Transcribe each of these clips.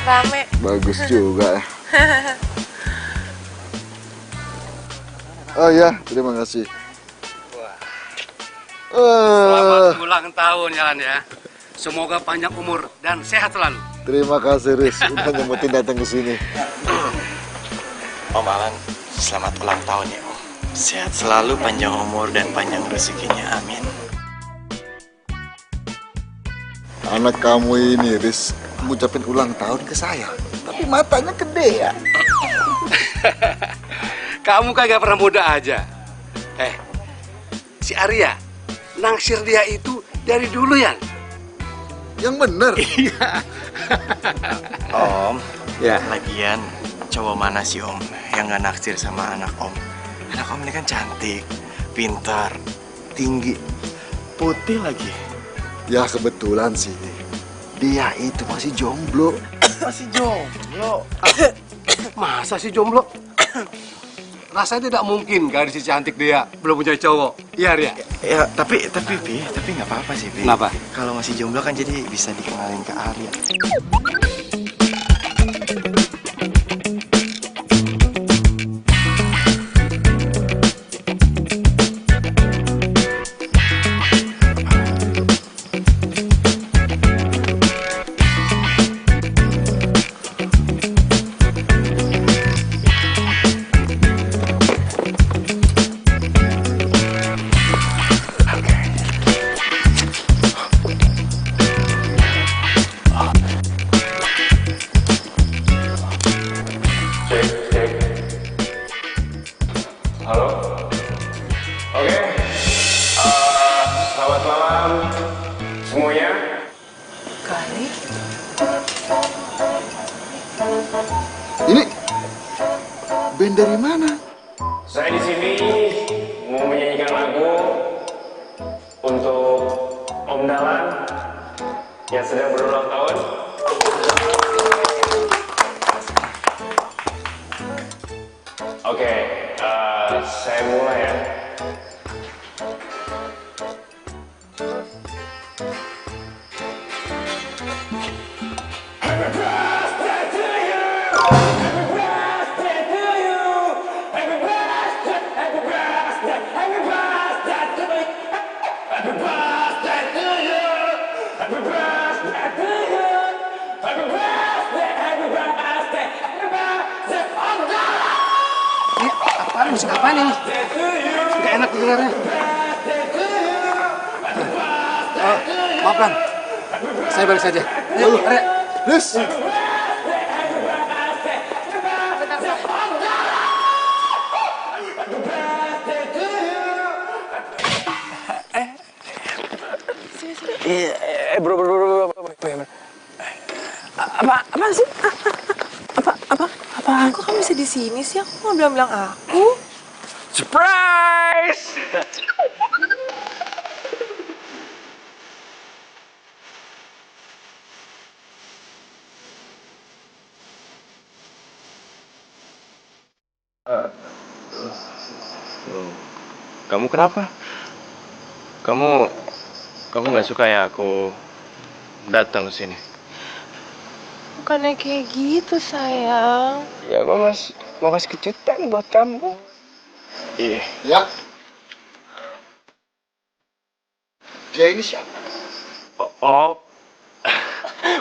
rame. Bagus juga. Oh ya, terima kasih. Selamat ulang tahun Jalan ya. Semoga panjang umur dan sehat selalu. Terima kasih Riz, udah nyempetin datang ke sini. Om Alan, selamat ulang tahun ya Om. Sehat selalu, panjang umur dan panjang rezekinya, amin. Anak kamu ini Riz, ngucapin ulang tahun ke saya, tapi matanya gede ya. Kamu kagak pernah muda aja. Si Arya naksir dia itu dari dulu ya. Yang bener. Iya. Om, Ya. lagian cowok mana sih Om yang gak naksir sama anak Om? Anak Om ini kan cantik, pintar, tinggi, putih lagi. Ya kebetulan sih, dia itu masih jomblo. Masih jomblo. Masa sih jomblo? Rasanya tidak mungkin gadis si cantik dia belum punya cowok. Iya Arya. Ya, tapi nggak apa-apa sih, Pi. Kenapa? Kalau masih jomblo kan jadi bisa dikenalin ke Arya. Halo? Oke. Selamat malam semuanya. Kali. Ini band dari mana? Saya di sini mau menyanyikan lagu untuk Om Dahlan yang sedang berulang tahun. Oke, saya mulai ya. Happy birthday to you. Happy birthday to you. Happy birthday, happy birthday, happy birthday to you. Happy birthday to you. Happy birthday to you. Happy birthday, happy birthday, happy birthday. Om Dahlan. Apaan musik apaan ini? Gak enak dengarnya. Maaf Lan, saya balik saja. Ayo, Arya. Riz, Bro. Apa sih? Apaan? Kok kamu bisa di sini sih? Aku nggak bilang aku. Surprise! Kamu kenapa? Kamu nggak suka ya aku datang ke sini? Bukannya kayak gitu, sayang. Ya, gua mau kasih kejutan buat kamu. Iya. ya. Dia ini siapa? Oh,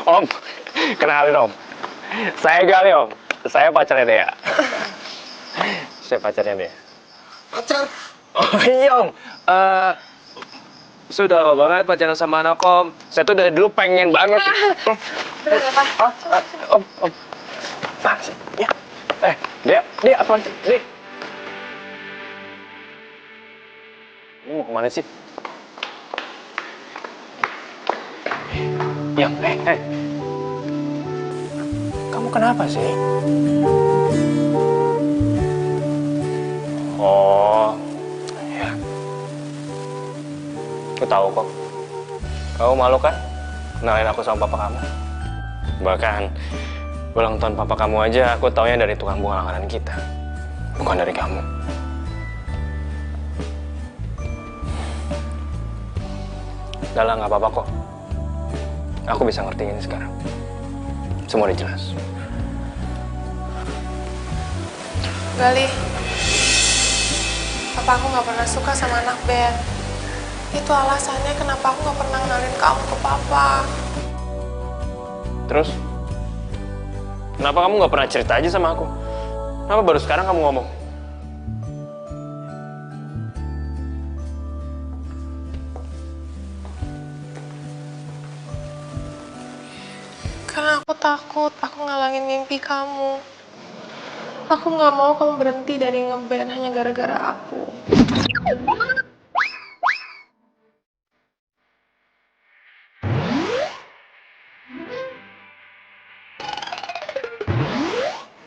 Om, kenalin Om. Saya Gali Om. Saya pacarnya dia. Saya pacarnya dia. Pacar? Oh iya Om. Sudah lama banget pacaran sama anak Om. Saya tuh dari dulu pengen banget. Om. Nah, ya. Dia apa? Dia. Ini mau kemana sih? Yang, kamu kenapa sih? Oh, ya. Aku tahu kok. Kamu malu kan? Kenalin aku sama papa kamu. Bahkan ulang tahun papa kamu aja aku taunya dari tukang bunga langganan kita. Bukan dari kamu. Udah lah, nggak apa-apa kok. Aku bisa ngertiin sekarang. Semua udah jelas. Gali, apa aku nggak pernah suka sama anak band? Itu alasannya kenapa aku nggak pernah kenalin kamu ke papa. Terus? Kenapa kamu nggak pernah cerita aja sama aku? Kenapa baru sekarang kamu ngomong? Karena aku takut aku ngalangin mimpi kamu. Aku nggak mau kamu berhenti dari ngeband hanya gara-gara aku.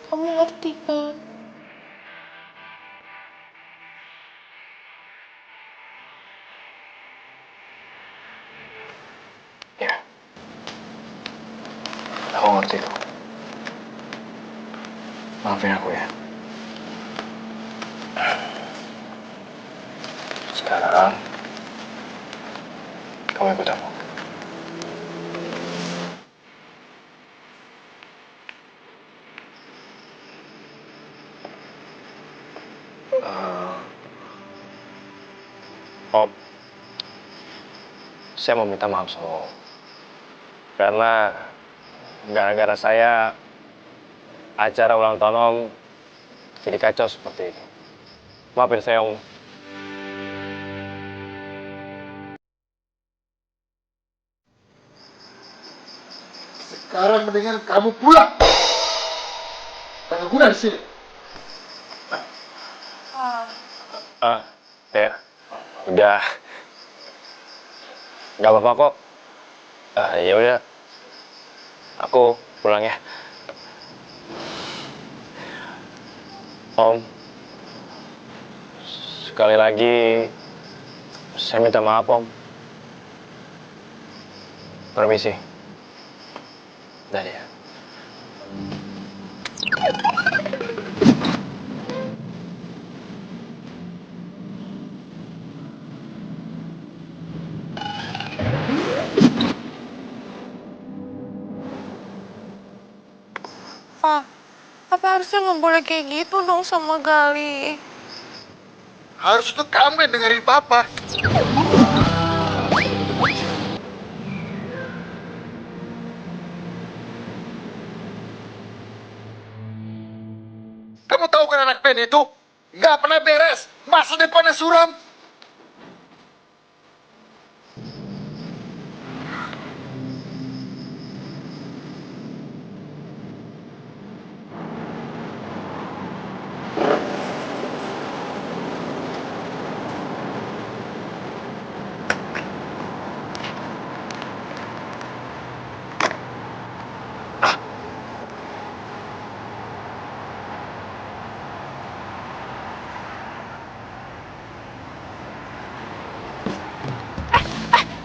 Kamu ngerti kan? Ya, aku ngerti kok. Maafin aku ya. Sekarang, kamu ikut aku. Om, saya mau minta maaf sama Om. Karena gara-gara saya, acara ulang tahun Om jadi kacau seperti ini. Maafin saya, Om. Sekarang mendingan kamu pulang. Jangan guna di sini. Ya, udah. Gak apa-apa kok. Ya udah, aku pulang ya. Om, sekali lagi saya minta maaf Om. Permisi. Dah ya. Pak, apa harusnya nggak boleh kayak gitu dong sama Gali? Harus itu kamu yang dengerin papa. Kamu tahu kan anak band itu nggak pernah beres, masa depannya suram.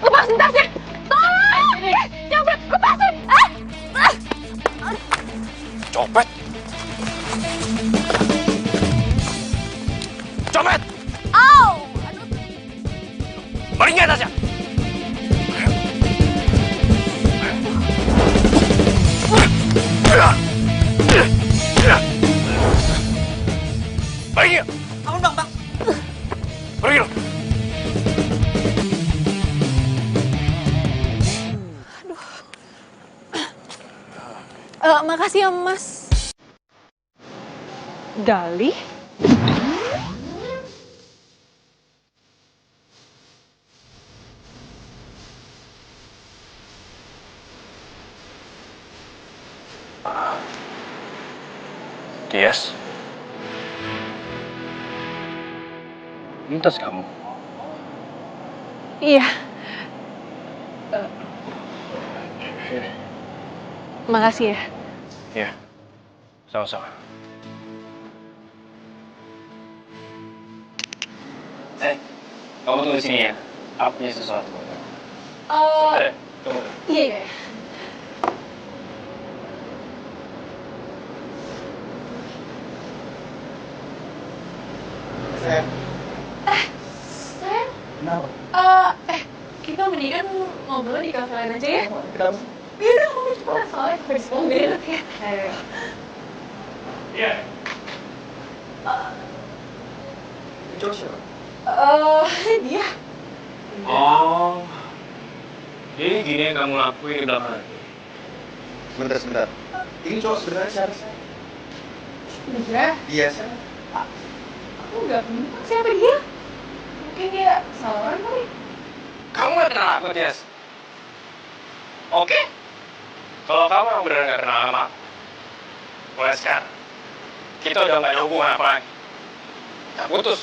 Lepasin tasnya! Tolong! Jambret, lepasin! Copet! Copet! Au! Aduh. Balik ke atasnya! Balik ya! Ampun bang. Pergi lo! Makasih ya mas. Gali? Tias? Ini tas kamu? Iya. Makasih ya. Iya, sama-sama. Kamu tunggu di sini ya. Aku punya sesuatu. Tunggu. Iya. Kita mendingan ngobrol di kafe lain aja ya. Yaudah, kamu cepat. Soalnya aku di mobil ya. Ayo. Iya. Dia. Oh. Jadi gini yang kamu lakuin di belakang. Sebentar. Ini cowok sebenarnya siapa sih? Bener? Dia sih. Aku nggak kenal siapa dia. Mungkin dia salah orang kali. Kamu gak kenal aku, Jess? Oke? Kalau kamu yang benar gak kenal sama aku, mulai sekarang, kita udah gak ada hubungan apa lagi. Kita putus.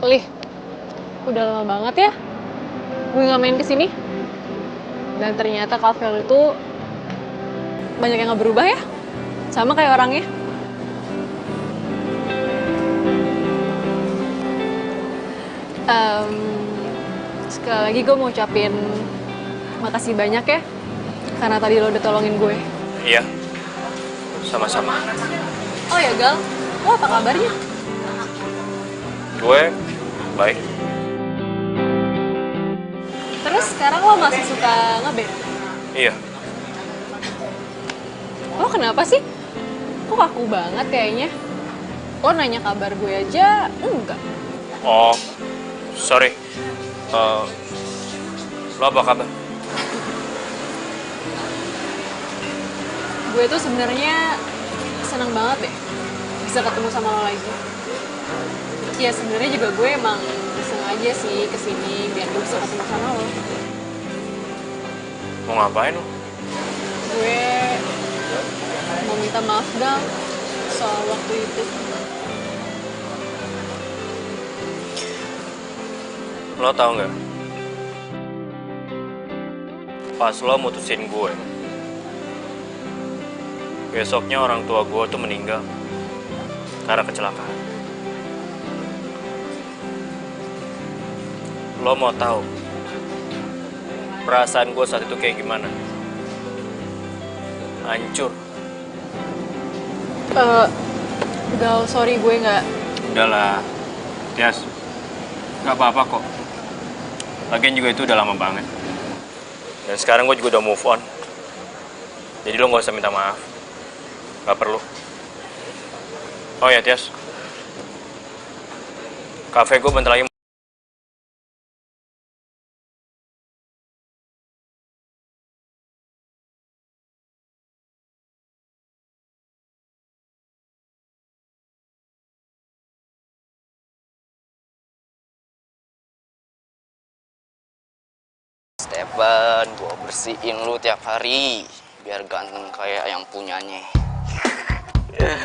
Lih, udah lama banget ya gue nggak main kesini. Dan ternyata kafe lu itu banyak yang nggak berubah ya, sama kayak orangnya. Sekali lagi gue mau ucapin makasih banyak ya, karena tadi lo udah tolongin gue. Iya, sama-sama. Oh ya Gal, lo apa kabarnya? Gue baik. Terus sekarang lo masih suka ngeband? Iya. Lo kenapa sih? Kok kaku banget kayaknya? Lo nanya kabar gue aja, enggak. Oh, sorry. Lo apa kabar? Gue tuh sebenarnya seneng banget deh bisa ketemu sama lo lagi. Ya sebenarnya juga gue emang sengaja sih kesini biar gue bisa ketemu sama lo. Mau ngapain lo? Gue mau minta maaf Gal soal waktu itu. Lo tau nggak? Pas lo mutusin gue, besoknya orang tua gue tuh meninggal karena kecelakaan. Lo mau tahu perasaan gue saat itu kayak gimana? Hancur. Gal, sorry gue nggak. Udahlah, Tias. Nggak apa-apa kok. Lagian juga itu udah lama banget. Dan sekarang gue juga udah move on. Jadi lo nggak usah minta maaf. Nggak perlu. Oh ya, Tias. Cafe gue bentar lagi. Stephen, gua bersihin lu tiap hari biar ganteng kayak yang punyanya. Aduh.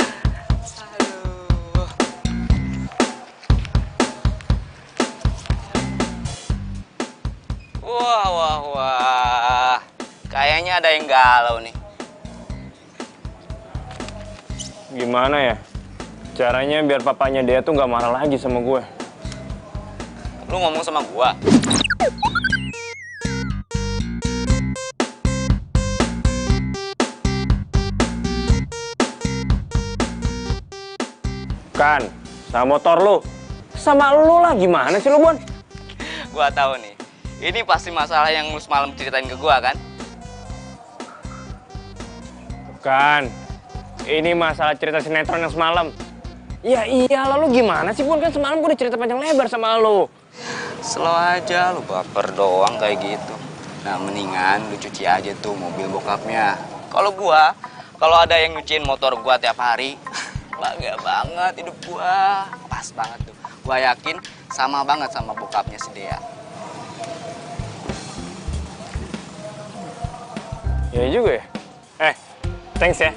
Wah. Kayaknya ada yang galau nih. Gimana ya? Caranya biar papanya dia tuh nggak marah lagi sama gue. Lu ngomong sama gua. Kan, sama motor lu. Sama lu lah, gimana sih lu, Bon? Gua tahu nih. Ini pasti masalah yang lu semalam ceritain ke gua kan? Bukan. Ini masalah cerita sinetron yang semalam. Ya iya, lalu gimana sih, Bon? Kan semalam gue udah cerita panjang lebar sama lu. Slow aja, lu baper doang kayak gitu. Nah, mendingan lu cuci aja tuh mobil bokapnya. Kalau gua, kalau ada yang nyuciin motor gua tiap hari, bangga banget hidup gua. Pas banget tuh. Gua yakin sama banget sama bokapnya si Dea. Ya juga ya. Thanks ya.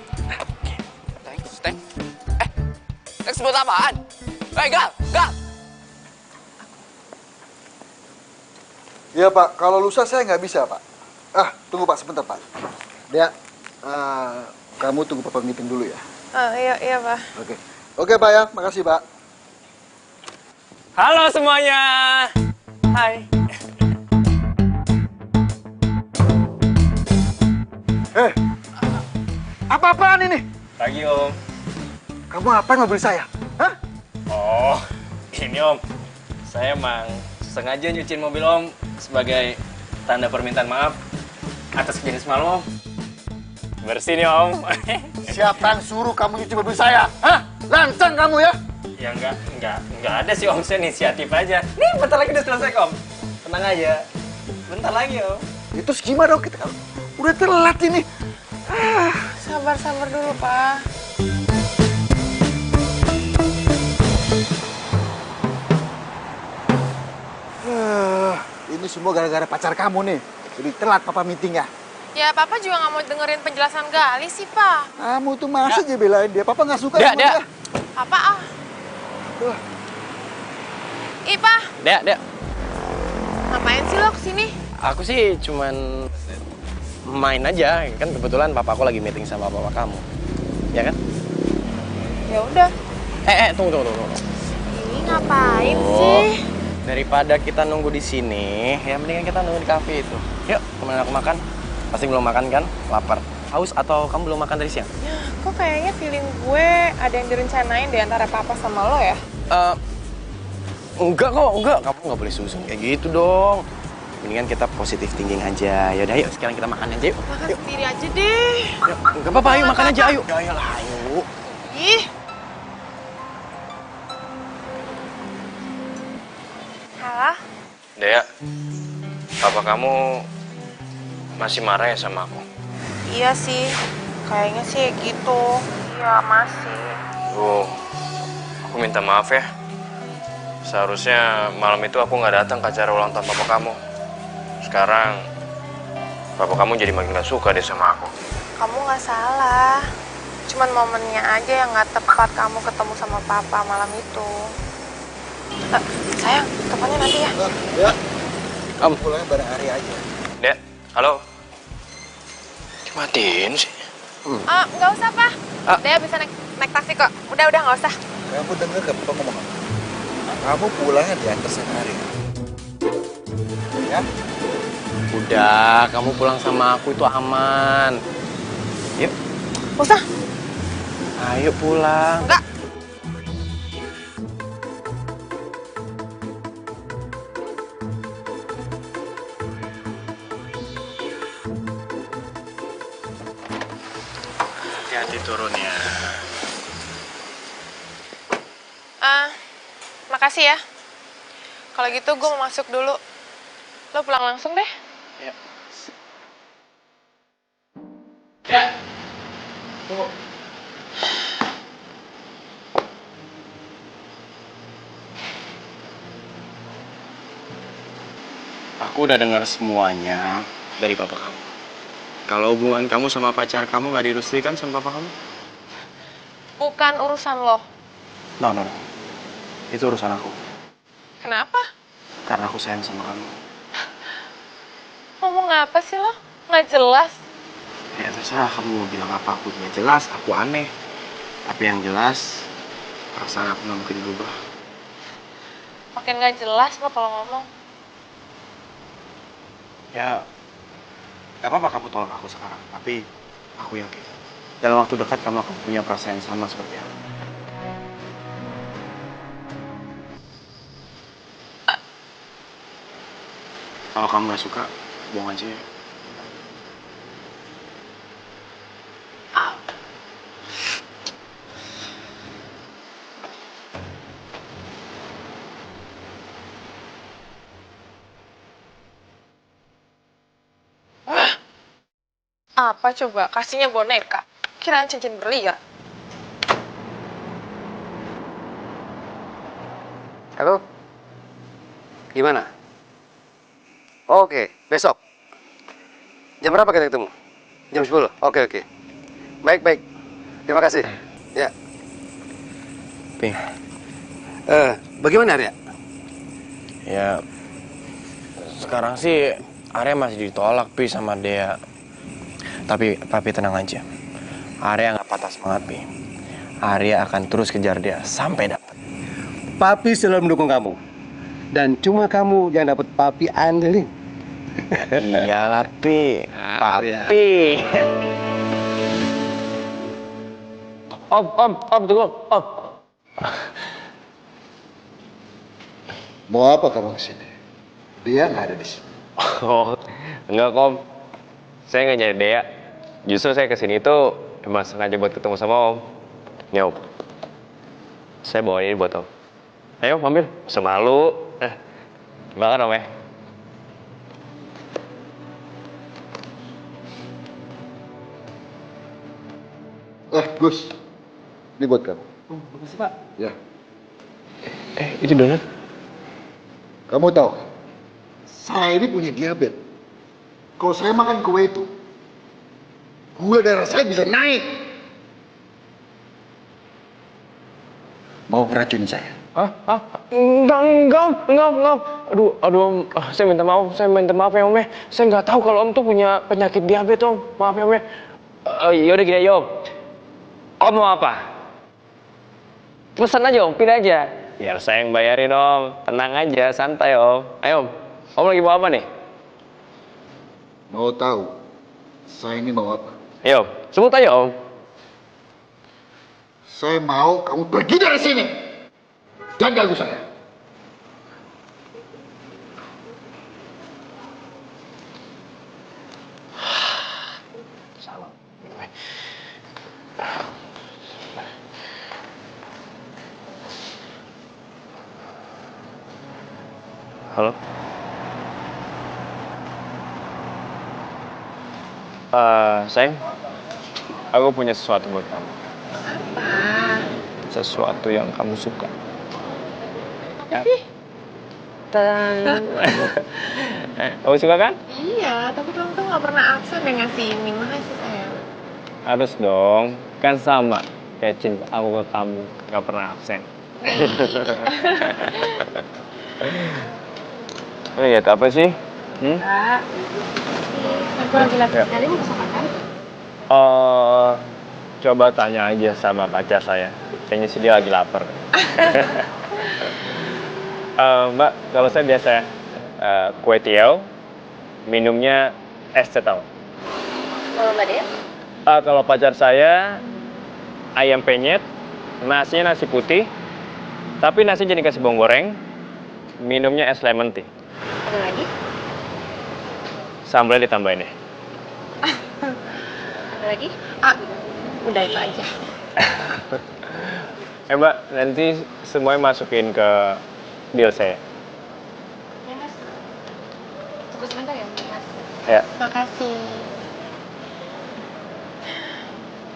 Thanks. Thanks buat apaan? Gal. Iya Pak, kalau lusa saya nggak bisa Pak. Tunggu Pak, sebentar Pak. Dea, kamu tunggu Papa meeting dulu ya. Iya Pak. Oke Pak ya, makasih Pak. Halo semuanya. Hai. Apa-apaan ini? Pagi, Om. Kamu ngapain mobil saya? Hah? Oh, ini Om. Saya emang sengaja nyuciin mobil Om sebagai tanda permintaan maaf atas kejadian semalam Om. Bersih nih Om. Siapa yang suruh kamu nyuci mobil saya? Hah? Lancang kamu ya? Ya enggak ada sih Om, saya inisiatif aja. Nih, bentar lagi udah selesai Om. Tenang aja. Bentar lagi Om. Itu gimana dong kita? Udah telat ini. Sabar dulu, Pak. Ini semua gara-gara pacar kamu nih. Jadi telat papa meeting ya. Ya, Papa juga nggak mau dengerin penjelasan Gali sih, Pak. Kamu tuh masa aja belain dia. Papa nggak suka Dek, sama dia. Papa ah. Tuh. Ih, Pak. Dek. Ngapain sih lo kesini? Aku sih cuman main aja, kan kebetulan papa aku lagi meeting sama papa kamu. Ya kan? Ya udah. Tunggu. Ini ngapain sih? Daripada kita nunggu di sini, ya mendingan kita nunggu di kafe itu. Yuk, temenin aku makan. Pasti belum makan kan? Lapar. Haus atau kamu belum makan dari siang? Kok kayaknya feeling gue ada yang direncanain di antara Papa sama lo ya? Enggak kok, enggak. Kamu nggak boleh susun kayak gitu dong. Mendingan kita positif thinking aja. Yaudah, yuk sekarang kita makan aja yuk. Makan sendiri aja deh. Yuk, enggak apa-apa, ayo makan aja, ayo. Ayolah, ayo. Ih. Halo? Dea, papa kamu masih marah ya sama aku? Iya sih. Kayaknya sih gitu. Iya, masih. Aku minta maaf ya. Seharusnya malam itu aku nggak datang ke acara ulang tahun papa kamu. Sekarang, papa kamu jadi makin gak suka deh sama aku. Kamu nggak salah. Cuman momennya aja yang nggak tepat kamu ketemu sama Papa malam itu. Sayang, teleponnya nanti ya. Ya. Kamu pulangnya bareng Ari aja. Dek, halo. Dimatiin sih. Nggak usah, Pak. Dia bisa naik taksi kok. Udah, nggak usah. Kamu denger gak Papa ngomong apa? Kamu pulangnya diantar sama Ari. Ya? Udah, kamu pulang sama aku itu aman. Yuk. Nggak usah. Ayo pulang. Enggak. Hati-hati turunnya. Makasih ya. Kalau gitu gue mau masuk dulu. Lo pulang langsung deh. Ya. Tunggu. Aku udah dengar semuanya dari papa kamu. Kalau hubungan kamu sama pacar kamu nggak direstuikan sama papa kamu? Bukan urusan lo. No. Itu urusan aku. Kenapa? Karena aku sayang sama kamu. Ngomong apa sih lo? Nggak jelas. Ya terserah kamu mau bilang apa, aku nggak jelas, aku aneh. Tapi yang jelas, perasaan aku nggak mungkin berubah. Makin nggak jelas lo kalau ngomong. Ya, gak apa-apa kamu tolak aku sekarang. Tapi aku yakin dalam waktu dekat kamu akan punya perasaan yang sama seperti aku. Kalau kamu gak suka, buang aja ya. Apa coba? Kasihnya boneka. Kirain cincin berlian. Halo? Gimana? Oke, besok. Jam berapa kita ketemu? Jam 10? Oke. Baik. Terima kasih. Ya. Pi, Bagaimana, Arya? ya sekarang sih Arya masih ditolak Pi sama Dea. Tapi Papi tenang aja. Arya nggak patah semangat Pi. Arya akan terus kejar dia sampai dapat. Papi selalu mendukung kamu. Dan cuma kamu yang dapat Papi andelin. Iyalah Pi. Arya. Papi. Om, tunggu, Om. Mau apa kamu kesini? Dia nggak ada di sini. Oh, enggak, Om. Saya nggak nyari Dea. Justru saya kesini itu emang sengaja buat ketemu sama Om. Nih, Om. Saya bawa ini buat Om. Ayo, Om, ambil. Semalu. Makan, Om, ya. Gus, ini buat kamu. Oh, makasih, Pak. Ya. Itu donat. Kamu tahu, saya ini punya diabetes. Kalau saya makan kue itu, gula darah saya bisa naik. Mau racun saya? Enggak. Aduh, Om. Saya minta maaf ya, Om, ya. Saya nggak tahu kalau Om tuh punya penyakit diabetes, Om. Maaf ya, Om, ya. Yaudah gini aja, Om. Om mau apa? Pesan aja, Om. Pilih aja. Biar saya yang bayarin, Om. Tenang aja, santai, Om. Ayo, Om. Om lagi mau apa nih? Mau tahu, saya ini mau apa? Ayo, sebut aja, Om. Saya mau kamu pergi dari sini. Jangan ganggu saya. Salam. Halo? Sayang, aku punya sesuatu buat kamu. Apa? Sesuatu yang kamu suka. Apa sih? Kamu suka kan? Iya, tapi kamu tuh nggak pernah absen deh ngasih ini. Makasih, sayang. Harus dong, kan sama kayak cinta aku ke kamu, nggak pernah absen. Ini lihat apa sih? Kak, aku lagi lapar sekali mau masak makan. Coba tanya aja sama pacar saya. Kayaknya sih dia lagi lapar. Mbak, kalau saya biasa kue tiaw, minumnya es teh tahu. Kalau Mbak Dea? Kalau pacar saya ayam penyet, nasinya nasi putih, tapi nasi jadi kasih bawang goreng, minumnya es lemon tea. Ada lagi? Sambalnya ditambahin deh. Ada lagi? Udah itu aja. Mbak, nanti semuanya masukin ke deal saya. Ya, Mas. Tunggu sebentar ya, Mas. Ya. Makasih.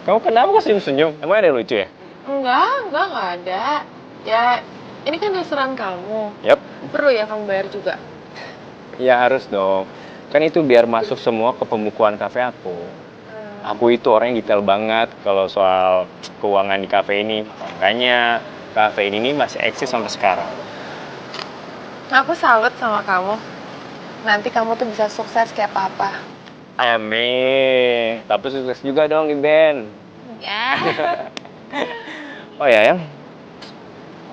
Kamu kenapa kok senyum-senyum? Emang ada yang lucu ya? Enggak ada. Ya, ini kan restoran kamu. Yap. Perlu ya kamu bayar juga? Ya harus dong. Kan itu biar masuk semua ke pembukuan kafe aku. Aku itu orang yang detail banget kalau soal keuangan di kafe ini. Makanya kafe ini masih eksis sampai sekarang. Aku salut sama kamu. Nanti kamu tuh bisa sukses kayak papa. Amin. Tapi sukses juga dong di band. Ya. Oh ya, Yang.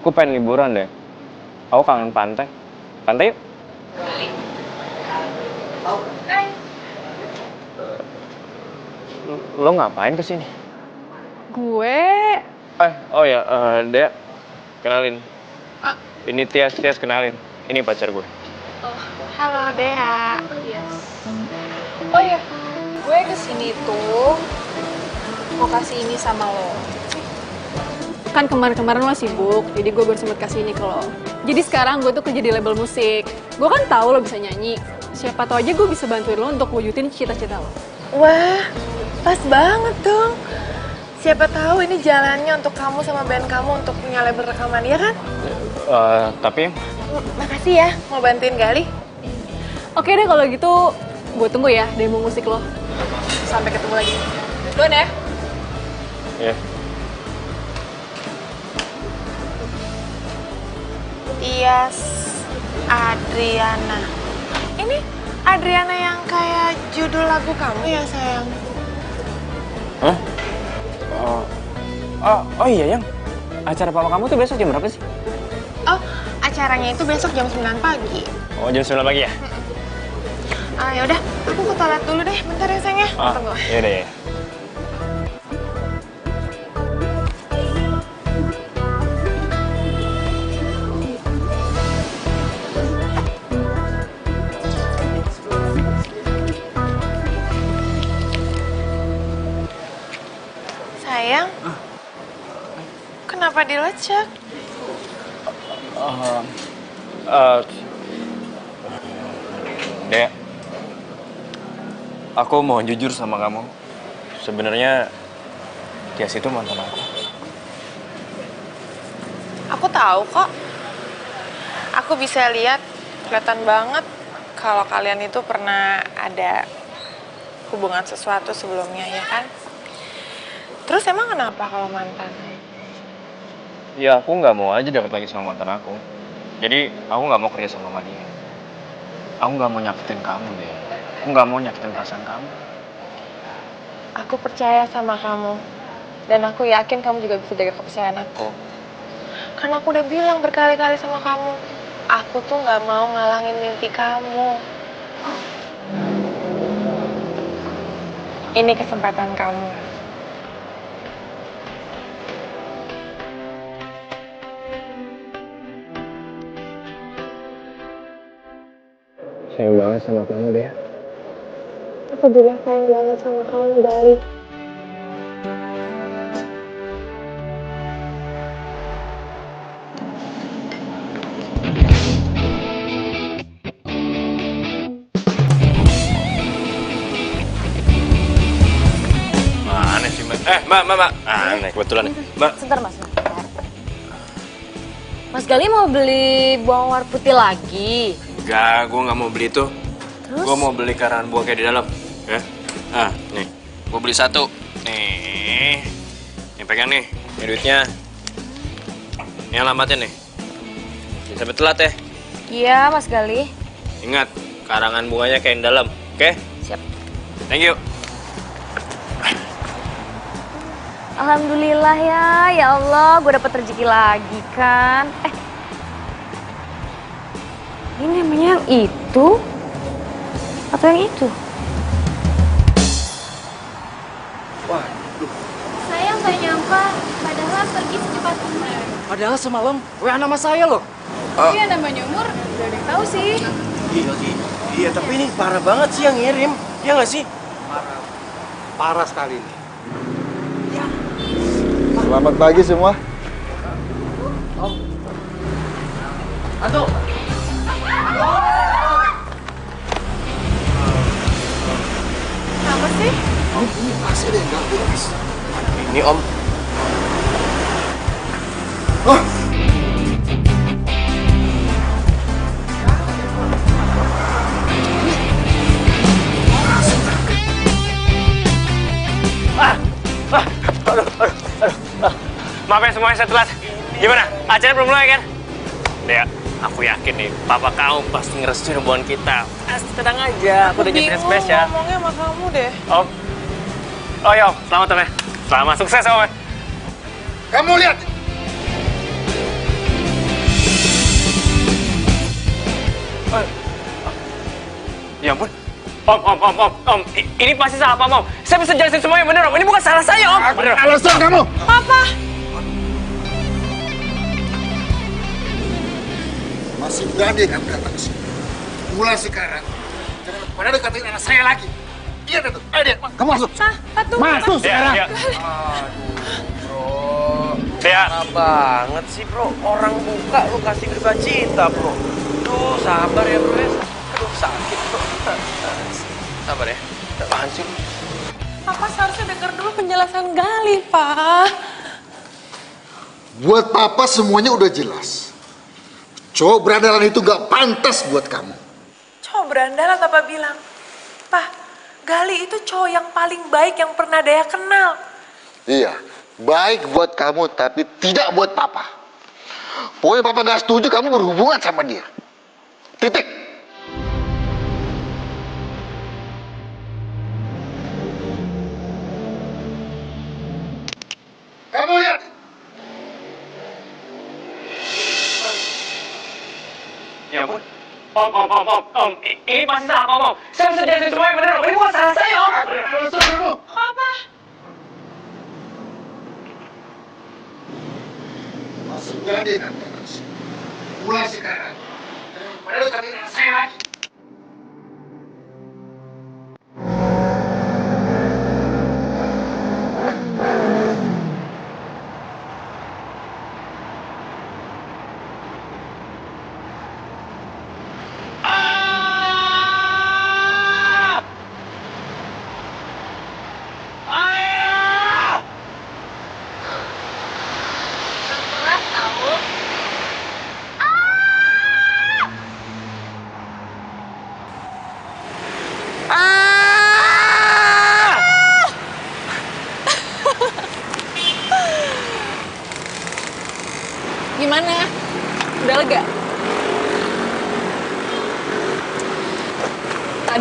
Aku pengen liburan deh. Aku kangen pantai. Pantai yuk. Hai. Lo ngapain kesini? Gue... Oh ya, Dea. Kenalin. Ini Tias, kenalin. Ini pacar gue. Oh, halo Dea. Yes. Oh ya, gue kesini tuh mau kasih ini sama lo. Kan kemarin-kemarin lo sibuk, jadi gue baru sempet kasih ini ke lo. Jadi sekarang gue tuh kerja di label musik. Gue kan tahu lo bisa nyanyi. Siapa tahu aja gue bisa bantuin lo untuk wujudin cita-cita lo. Wah, pas banget dong. Siapa tahu ini jalannya untuk kamu sama band kamu untuk punya label rekaman, ya kan? Tapi Makasih ya, mau bantuin Gali. Oke deh kalau gitu, gue tunggu ya demo musik lo. Sampai ketemu lagi. Duluan ya. ya. Tias Adriana. Ini Adriana yang kayak judul lagu kamu ya, sayang? Hah? Oh iya, Yang. Acara papa kamu tuh besok jam berapa sih? Oh, acaranya itu besok jam 9 pagi. Oh, jam 9 pagi ya? Ya udah, aku ke toilet dulu deh, bentar ya sayang ya. Tunggu. Yaudah ya. sayang. Kenapa dilecek? Dek, aku mau jujur sama kamu. Sebenarnya Tias itu mantan aku. Aku tahu kok. Aku bisa lihat, kelihatan banget kalau kalian itu pernah ada hubungan sesuatu sebelumnya, ya kan? Terus emang kenapa kalau mantan? Ya aku nggak mau aja deket lagi sama mantan aku. Jadi aku nggak mau kerja sama dia. Aku nggak mau nyakitin kamu deh. Aku nggak mau nyakitin perasaan kamu. Aku percaya sama kamu. Dan aku yakin kamu juga bisa jaga kepercayaan aku. Karena aku udah bilang berkali-kali sama kamu, aku tuh nggak mau ngalangin mimpi kamu. Ini kesempatan kamu. Sayang banget sama kamu deh. Aku juga sayang banget sama kamu, Gali. Mana sih Mbak? Mbak. Nih kebetulan nih. Mbak. Sebentar Mas. Mas Gali mau beli bawang merah putih lagi? Enggak, gue nggak mau beli itu. Terus? Gue mau beli karangan bunga kayak di dalam. Ya? Nih. Gue beli satu. Nih. Yang pegang nih. Ini duitnya. Ini alamatnya nih. Jangan sampai telat ya. Iya Mas Gali. Ingat, karangan bunganya kayak di dalam. Oke? Siap. Thank you. Alhamdulillah ya Allah, gue dapet rezeki lagi kan. Ini namanya yang itu atau yang itu? Saya nggak nyangka, padahal pergi secepat ini. Padahal semalam WA nama saya loh. Iya, namanya umur, udah ada yang tahu sih. Iya, tapi ini parah banget sih yang ngirim. Iya nggak sih? Parah sekali ini. Selamat pagi semua. Kenapa sih? Ini pasti ada yang ganggu, Mas. Ini Om. Hah? Maaf ya semuanya, saya telat. Gimana? Acara belum mulai kan? Dea, aku yakin nih, papa kamu pasti ngerestuin hubungan kita. Tenang aja, aku udah nyiapin spesial. Ngomongnya sama kamu deh. Om. Oh ya, Om. Selamat Om ya. Selamat, sukses Om ya. Kamu lihat. Ya ampun. Om. Ini pasti salah Papa, Om. Saya bisa jelasin semuanya bener, Om. Ini bukan salah saya, Om. Bener. Alasan kamu. Papa! Masih berani kamu datang ke sini. Mulai sekarang, jangan pernah dekatin anak saya lagi. Iya, tuh. Ayo, Dek. Kamu masuk. Masuk sekarang. Dea. Parah banget sih bro. Orang buka lu kasih duka cita bro. Duh sabar ya bro ya. Aduh sakit bro. Sabar ya. Apaan sih lu? Papa seharusnya denger dulu penjelasan Gali, Pak. Buat papa semuanya udah jelas. Cowok berandalan itu gak pantas buat kamu. Cowok berandalan, Papa bilang. Pak, Gali itu cowok yang paling baik yang pernah Dea kenal. Iya, baik buat kamu tapi tidak buat papa. Pokoknya papa gak setuju kamu berhubungan sama dia. Titik. Kamu lihat. Ya ampun. Om. Ini pasti salah Om. Saya bisa jelasin semuanya bener, Om. Ini bukan salah saya, Om. Alasan kamu. Papa. Masuk berani kan? Mulai sekarang. Padahal dekatin anak saya lagi.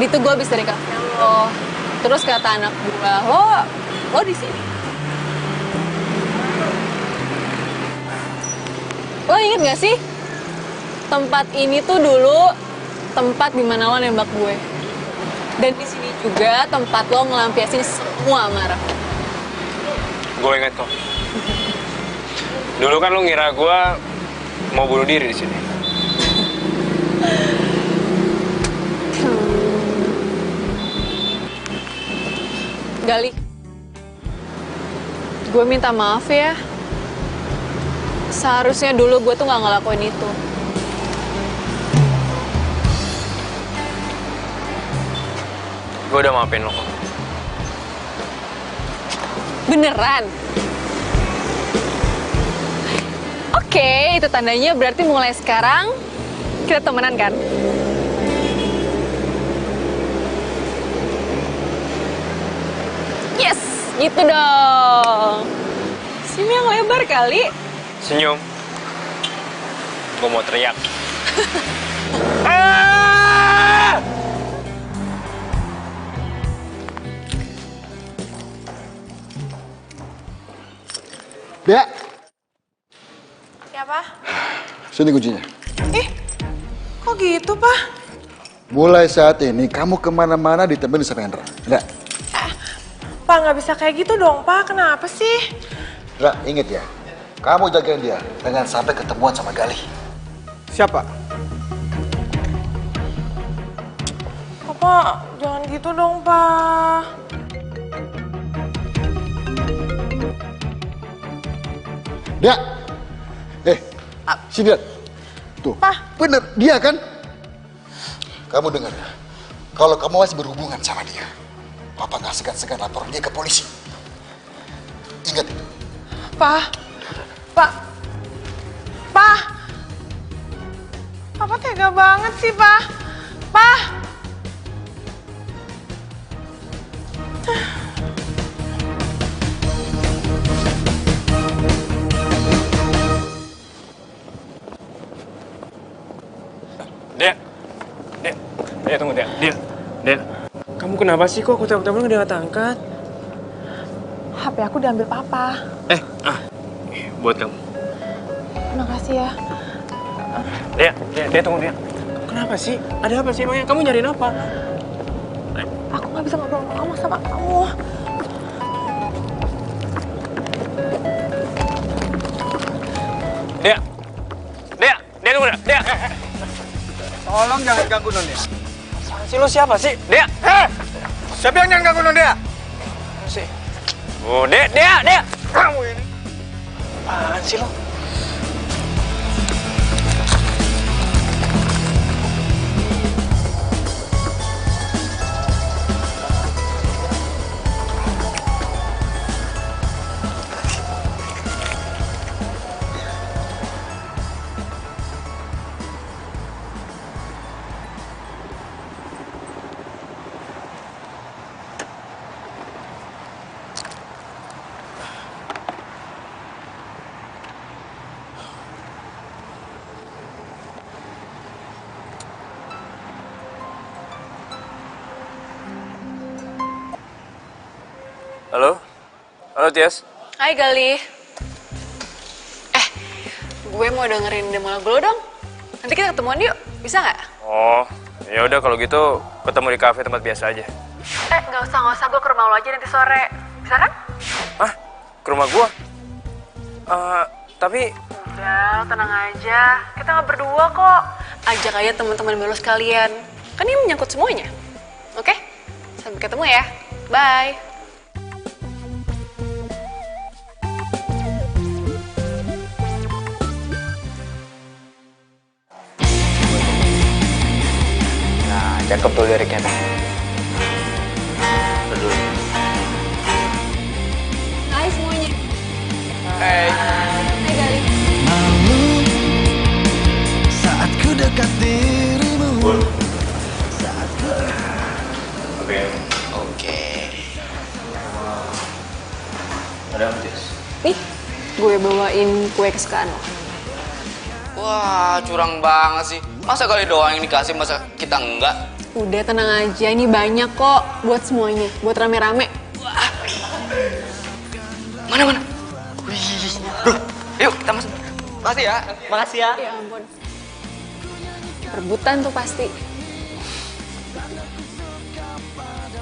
itu gue habis dari kafe lo. Terus kata anak gue, lo di sini. Lo inget gak sih? Tempat ini tuh dulu tempat dimana lo nembak gue. Dan di sini juga tempat lo ngelampiasin semua amarah. Gue inget kok. Dulu kan lo ngira gue mau bunuh diri di sini. Gali, gue minta maaf ya. Seharusnya dulu gue tuh gak ngelakuin itu. Gue udah maafin lo kok. Beneran? Oke, itu tandanya berarti mulai sekarang kita temenan kan? Yes, gitu dong. Senyum yang lebar kali. Senyum. Gue mau teriak. Dea, Ya, Pak? sini kuncinya. Kok gitu, Pak? Mulai saat ini kamu kemana-mana ditemenin sama Hendra. Enggak? Pak, nggak bisa kayak gitu dong, Pak. Kenapa sih? Hendra, inget ya. Kamu jagain dia. Jangan sampai ketemuan sama Gali. Siapa? Pak, jangan gitu dong, Pak. Dea, sini lihat. Tuh, bener, dia kan? Kamu dengar ya, kalau kamu masih berhubungan sama dia, Papa nggak segan-segan laporan dia ke polisi. Ingat itu. Pak, Papa tega banget sih, Pak. Dea, tunggu, Dea. Kamu kenapa sih kok aku telepon nggak diangkat? HP aku diambil Papa. Buat kamu. Makasih ya. Dea, tunggu, Dea. Kenapa sih? Ada apa sih emangnya? Kamu nyariin apa? Aku nggak bisa ngobrol ngomong sama kamu. Dea, tunggu, Dea. Tolong jangan ganggu non Dea. Si lo siapa sih? Dea. Siapa yang jangan ganggu non Dea? Sih. Oh, Dea. Kamu ini. Apaan sih lo? Halo, Tias. Hai Gali. Gue mau dengerin demo lagu lo dong. Nanti kita ketemuan yuk, bisa nggak? Oh, ya udah kalau gitu ketemu di kafe tempat biasa aja. Nggak usah. Gue ke rumah lo aja nanti sore. Bisa kan? Ke rumah gua? Tapi... Udah, tenang aja. Kita nggak berdua kok. Ajak aja teman-teman lo sekalian. Kan ini menyangkut semuanya. Oke? Sampai ketemu ya. Bye. Cakep tuh liriknya. Hai semuanya. Hai. Hai Gali. Saat ku dekat dirimu. Oke. Ada apa, Tias? Nih, gue bawain kue kesukaan lo. Wah, curang banget sih. Masa kali doang yang dikasih, masa kita enggak? Udah tenang aja, ini banyak kok buat semuanya, buat rame-rame. Mana? Wih, bro, yuk kita masuk. Makasih ya. Makasih ya. Ya ampun. Rebutan tuh pasti.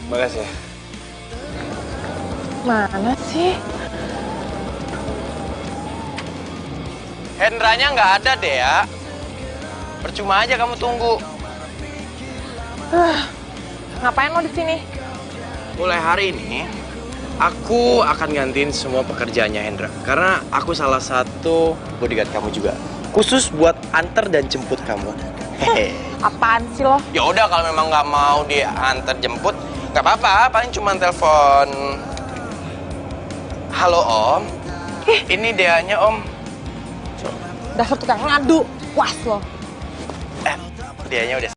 Makasih ya. Mana sih? Hendranya nggak ada deh ya. Percuma aja kamu tunggu. Ngapain lo di sini? Mulai hari ini, aku akan gantiin semua pekerjaannya Hendra. Karena aku salah satu bodyguard kamu juga. Khusus buat antar dan jemput kamu. Hehe. Apaan sih lo? Ya udah kalau memang nggak mau diantar jemput, nggak apa-apa. Paling cuma telepon. Halo Om. Ini Deanya Om. Dasar tukang ngadu. Puas lo. Deanya udah.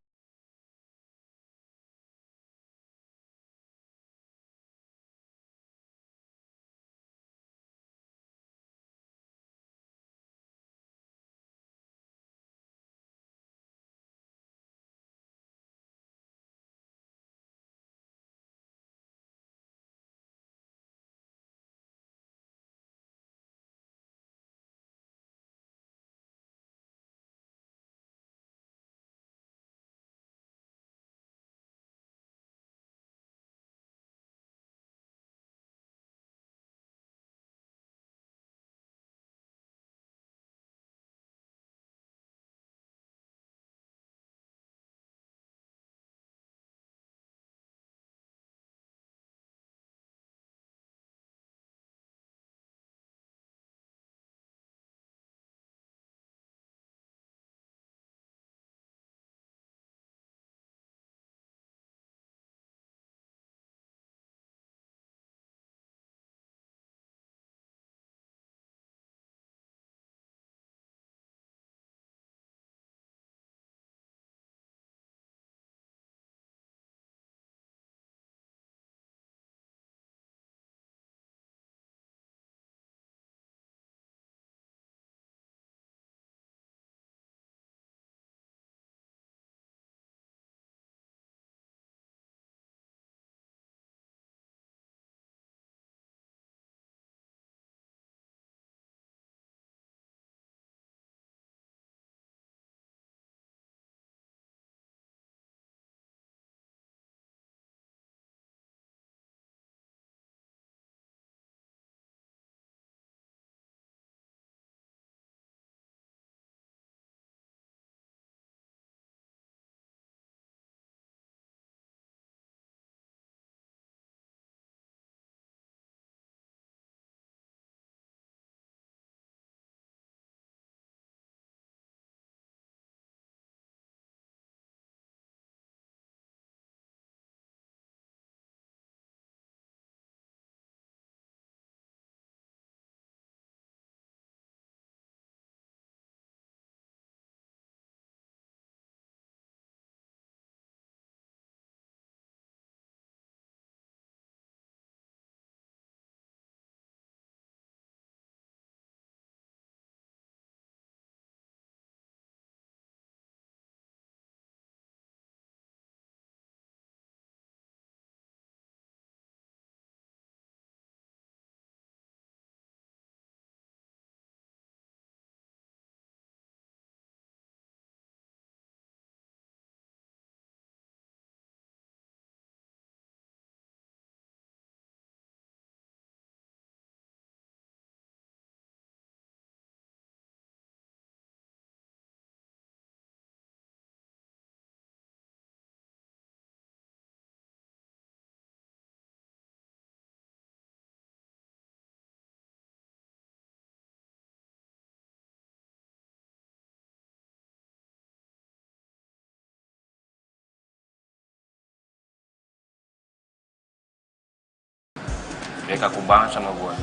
Dia kaku banget sama gue.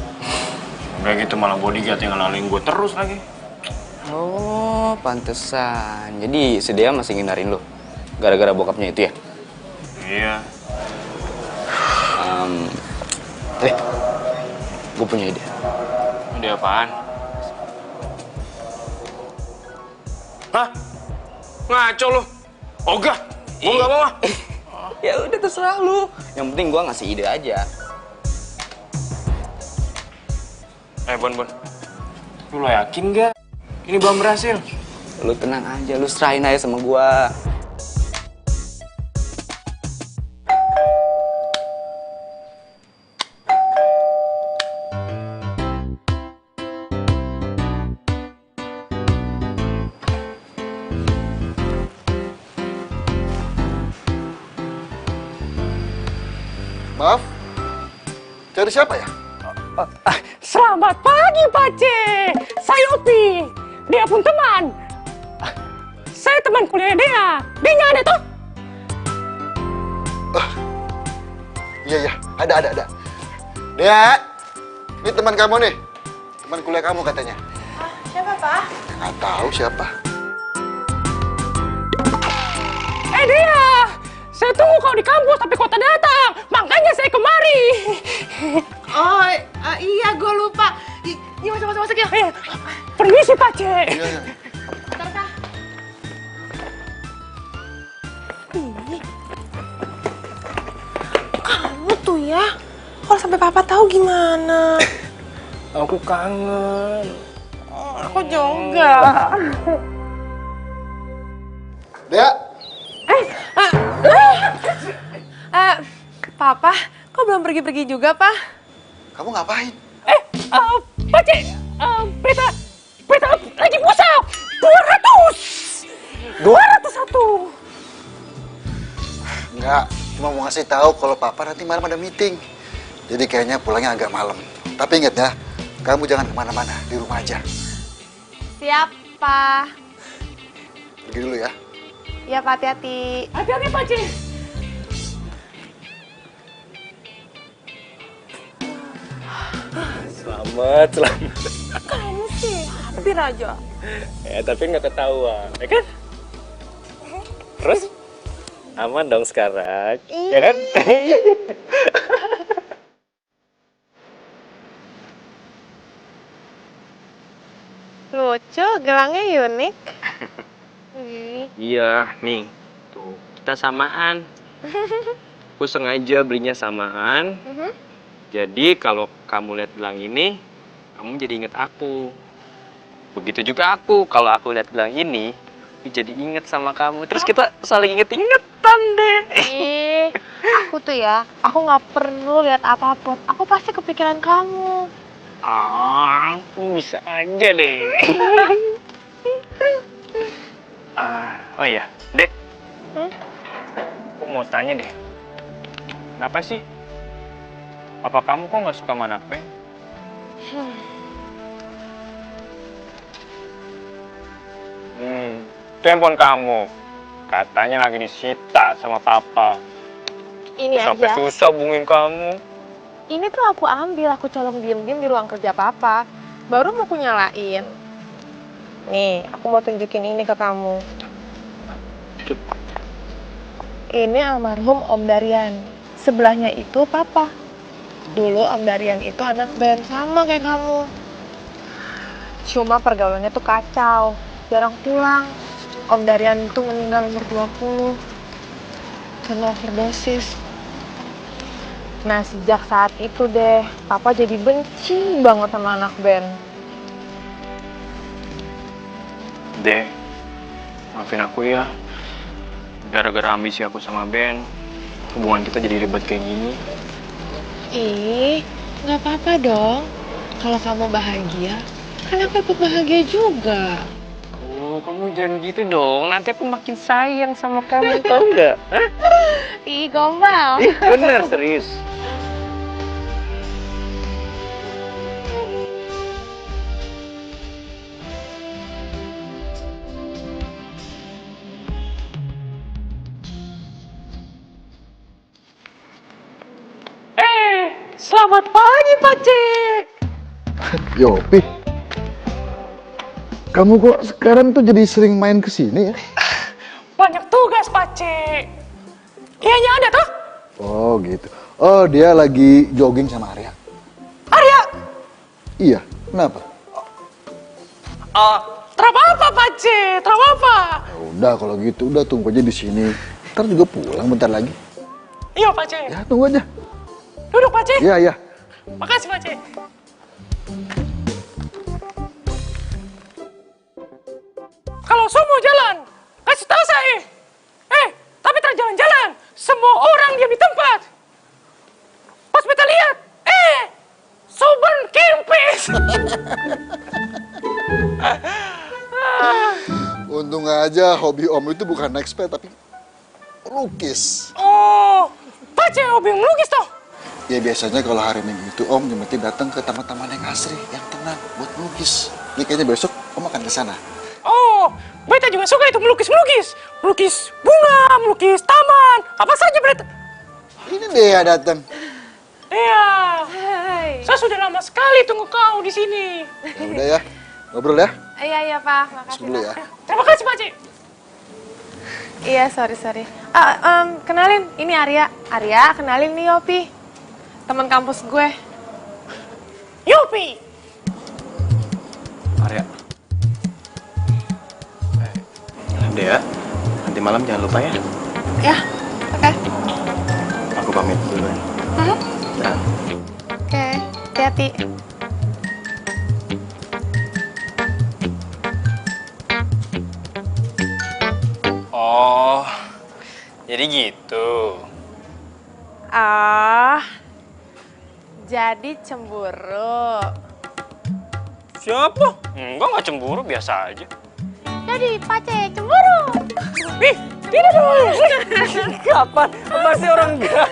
Udah gitu malah bodyguard yang ngenalin gue terus lagi. Oh, pantesan. Jadi si Dea masih ngindarin lo? Gara-gara bokapnya itu ya? Iya. Gue punya ide. Ide apaan? Hah? Ngaco lo? Ogah? Gua nggak mau. Ya udah terserah lu. Yang penting gua ngasih ide aja. Bon. Lu yakin gak? Ini belum berhasil. Lu tenang aja, lu serahin aja sama gua. Maaf, cari siapa ya? Selamat pagi, Pak C. Saya Opi. Dia pun teman. Saya teman kuliah dia. Dia nggak ada toh? Iya, ada. Dea, ini teman kamu nih. Teman kuliah kamu katanya. Siapa, Pak? Nggak tahu siapa. Dia. Saya tunggu kau di kampus, tapi kau tak datang. Makanya saya kemari. Oh, iya, gue lupa. Iya, masuk ya. Permisi, Pak C. Iya. Bentar, Kak. Kamu tuh ya, kalau sampai papa tahu gimana? Aku kangen. Aku juga. Dea, Papa, kok belum pergi-pergi juga, Pak? kamu ngapain? Pak C. Beta lagi puasa. 201. Enggak, cuma mau ngasih tahu kalau papa nanti malam ada meeting. Jadi kayaknya pulangnya agak malam. Tapi ingat ya, kamu jangan kemana-mana, di rumah aja. Siap, Pak. Pergi dulu ya. Iya, Pak, hati-hati. Hati-hati, Pak C. Selamat. Kamu sih, hampir aja. Ya, tapi nggak ketahuan, ya kan? Terus aman dong sekarang, ya kan? Lucu, gelangnya unik. Iya, nih, tuh kita samaan. Aku sengaja belinya samaan. Jadi kalau kamu lihat gelang ini, kamu jadi inget aku. Begitu juga aku, kalau aku lihat gelang ini, jadi inget sama kamu. Terus kita saling inget-ingetan deh. Aku tuh ya, aku nggak perlu lihat apapun. Aku pasti kepikiran kamu. Aku bisa aja deh. Oh iya, Dek. Aku mau tanya deh. Kenapa sih? Papa kamu kok nggak suka sama anak Ben? Itu handphone kamu. Katanya lagi disita sama papa. Ini Sampai aja. susah hubungin kamu. Ini tuh aku ambil, aku colong diem-diem di ruang kerja papa. Baru mau aku nyalain. Nih, aku mau tunjukin ini ke kamu. Ini almarhum Om Darian. Sebelahnya itu papa. Dulu Om Darian itu anak band, sama kayak kamu. Cuma pergaulannya tuh kacau, jarang pulang. Om Darian itu meninggal umur 20 karena overdosis. Nah, sejak saat itu deh, papa jadi benci banget sama anak band. Dek, maafin aku ya. Gara-gara ambisi aku sama Ben, hubungan kita jadi ribet kayak gini. Nggak apa-apa dong. Kalau kamu bahagia, kan aku ikut bahagia juga. Oh, kamu jangan gitu dong. Nanti aku makin sayang sama kamu, tau nggak? Hah? Gombal. Bener, serius. Selamat pagi, Pak C. Yopi, kamu kok sekarang tuh jadi sering main ke sini ya? Banyak tugas, Pak C. Dianya ada toh? Oh gitu. Oh, dia lagi jogging sama Arya. Arya? Iya, kenapa? Terapa apa, Pak C? Terapa apa? Ya udah kalau gitu, udah tunggu aja di sini. Ntar juga pulang bentar lagi. Iya, Pak C. Ya, tunggu aja. Duduk, Pak C. Iya, iya. Makasih, Pak C. Kalau semua jalan, kasih tahu saya. Tapi terjalan-jalan, semua orang diam di tempat. Pas beta lihat, soban kempes. Untung aja hobi Om itu bukan naik sepeda tapi melukis. Oh, Pak C hobi melukis toh? Ya biasanya kalau hari Minggu itu Om nyempetin datang ke taman-taman yang asri, yang tenang buat melukis. Ini kayaknya besok Om akan ke sana. Oh, beta juga suka itu melukis-melukis. Melukis bunga, melukis taman, apa saja beta. Ini Dea datang. Iya. Saya sudah lama sekali tunggu kau di sini. Ya udah ya, ngobrol ya. Iya Pak, makasih Dulu ya. Terima kasih Pak C. Iya, sorry. Kenalin, ini Arya. Arya, kenalin nih Yopi. Teman kampus gue. Yopi. Arya. Dea, nanti malam jangan lupa ya. Ya, oke. Aku pamit dulu ya. Nah. Oke, hati-hati. Oh, jadi gitu. Jadi cemburu. Siapa? Enggak cemburu, biasa aja. Jadi Pace cemburu. Tidak dong. Kapan? Masih orang enggak.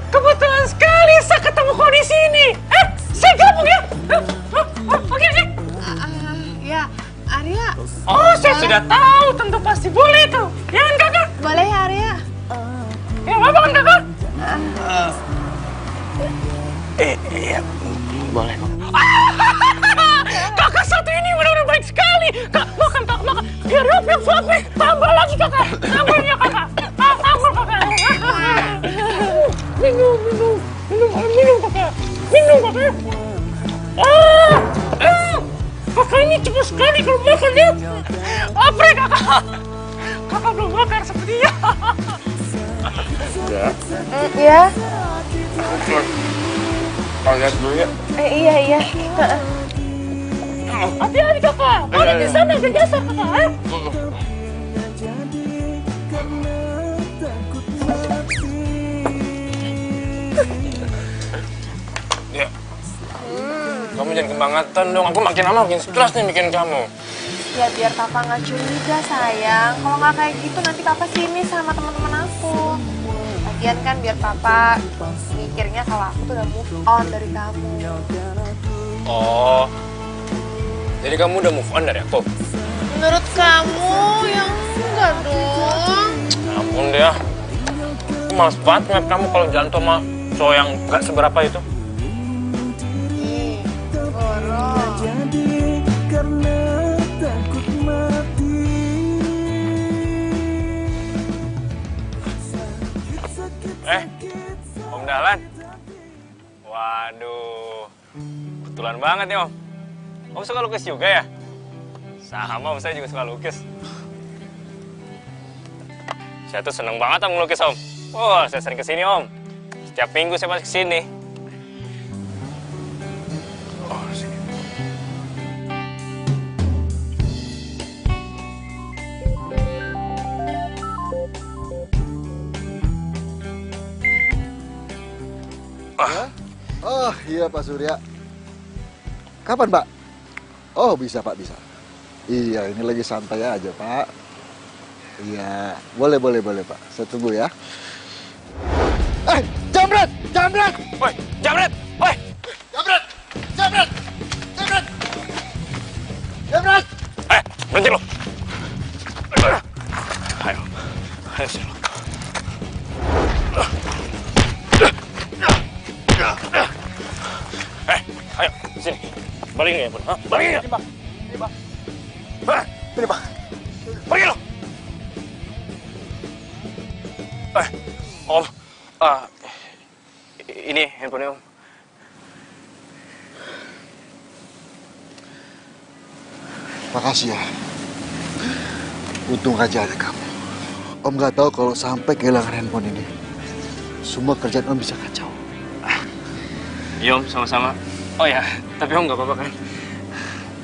Kebetulan sekali saya ketemu kau di sini. Saya gabung ya. Oke. Ya, Arya. Oh, saya sudah tahu. Tentu pasti boleh tuh. Ya kan kakak? Boleh ya, Arya. Ya apa kan kakak? Iya, boleh kok. Kakak satu ini benar-benar baik sekali. Kak, makan. Biar yang suapnya. Tambah lagi kakak. Tambah ya kakak. Tambah kakak. Minum kakak. Minum kakak. Kakak ini cepat sekali kalau makan ya. Apa kakak? Kakak belum makan sepertinya. Ya. Kau lihat dulu ya. Iya. Hati-hati kakak. Ada di sana berjasa kakak. Ya. Kamu jangan kebangetan dong. Aku makin lama makin stres nih bikin kamu. Ya biar papa nggak curiga sayang. Kalau nggak kayak gitu nanti papa sini sama teman-teman aku. Lagian kan biar papa mikirnya kalau aku tuh udah move on dari kamu. Oh. Jadi kamu udah move on dari aku? Menurut kamu yang enggak dong. Ya ampun deh. Aku males banget ngeliat kamu kalau jalan sama cowok yang gak seberapa itu. Om Dahlan. Waduh, kebetulan banget ya Om. Om suka lukis juga ya? Sama Om, saya juga suka lukis. Saya tuh seneng banget Om ngelukis Om. Wah, saya sering kesini Om. Setiap minggu saya masih kesini. Oh, sini. Oh iya Pak Surya. Kapan Pak? Oh bisa Pak, bisa. Iya ini lagi santai aja Pak. Iya boleh Pak. Saya tunggu ya. Jamret! Woi, Jamret! Woi! Jamret! Berhenti lo! Ayo sini lo. Ayo, sini. Balikin ya, Pun. Balikin ya. Ini Pak. Pergi lo. Om. Ini handphone Om. Tasya, untung aja ada kamu. Om nggak tahu kalau sampai kehilangan handphone ini, semua kerjaan Om bisa kacau. Iya Om, sama-sama. Oh ya, tapi Om nggak apa-apa kan?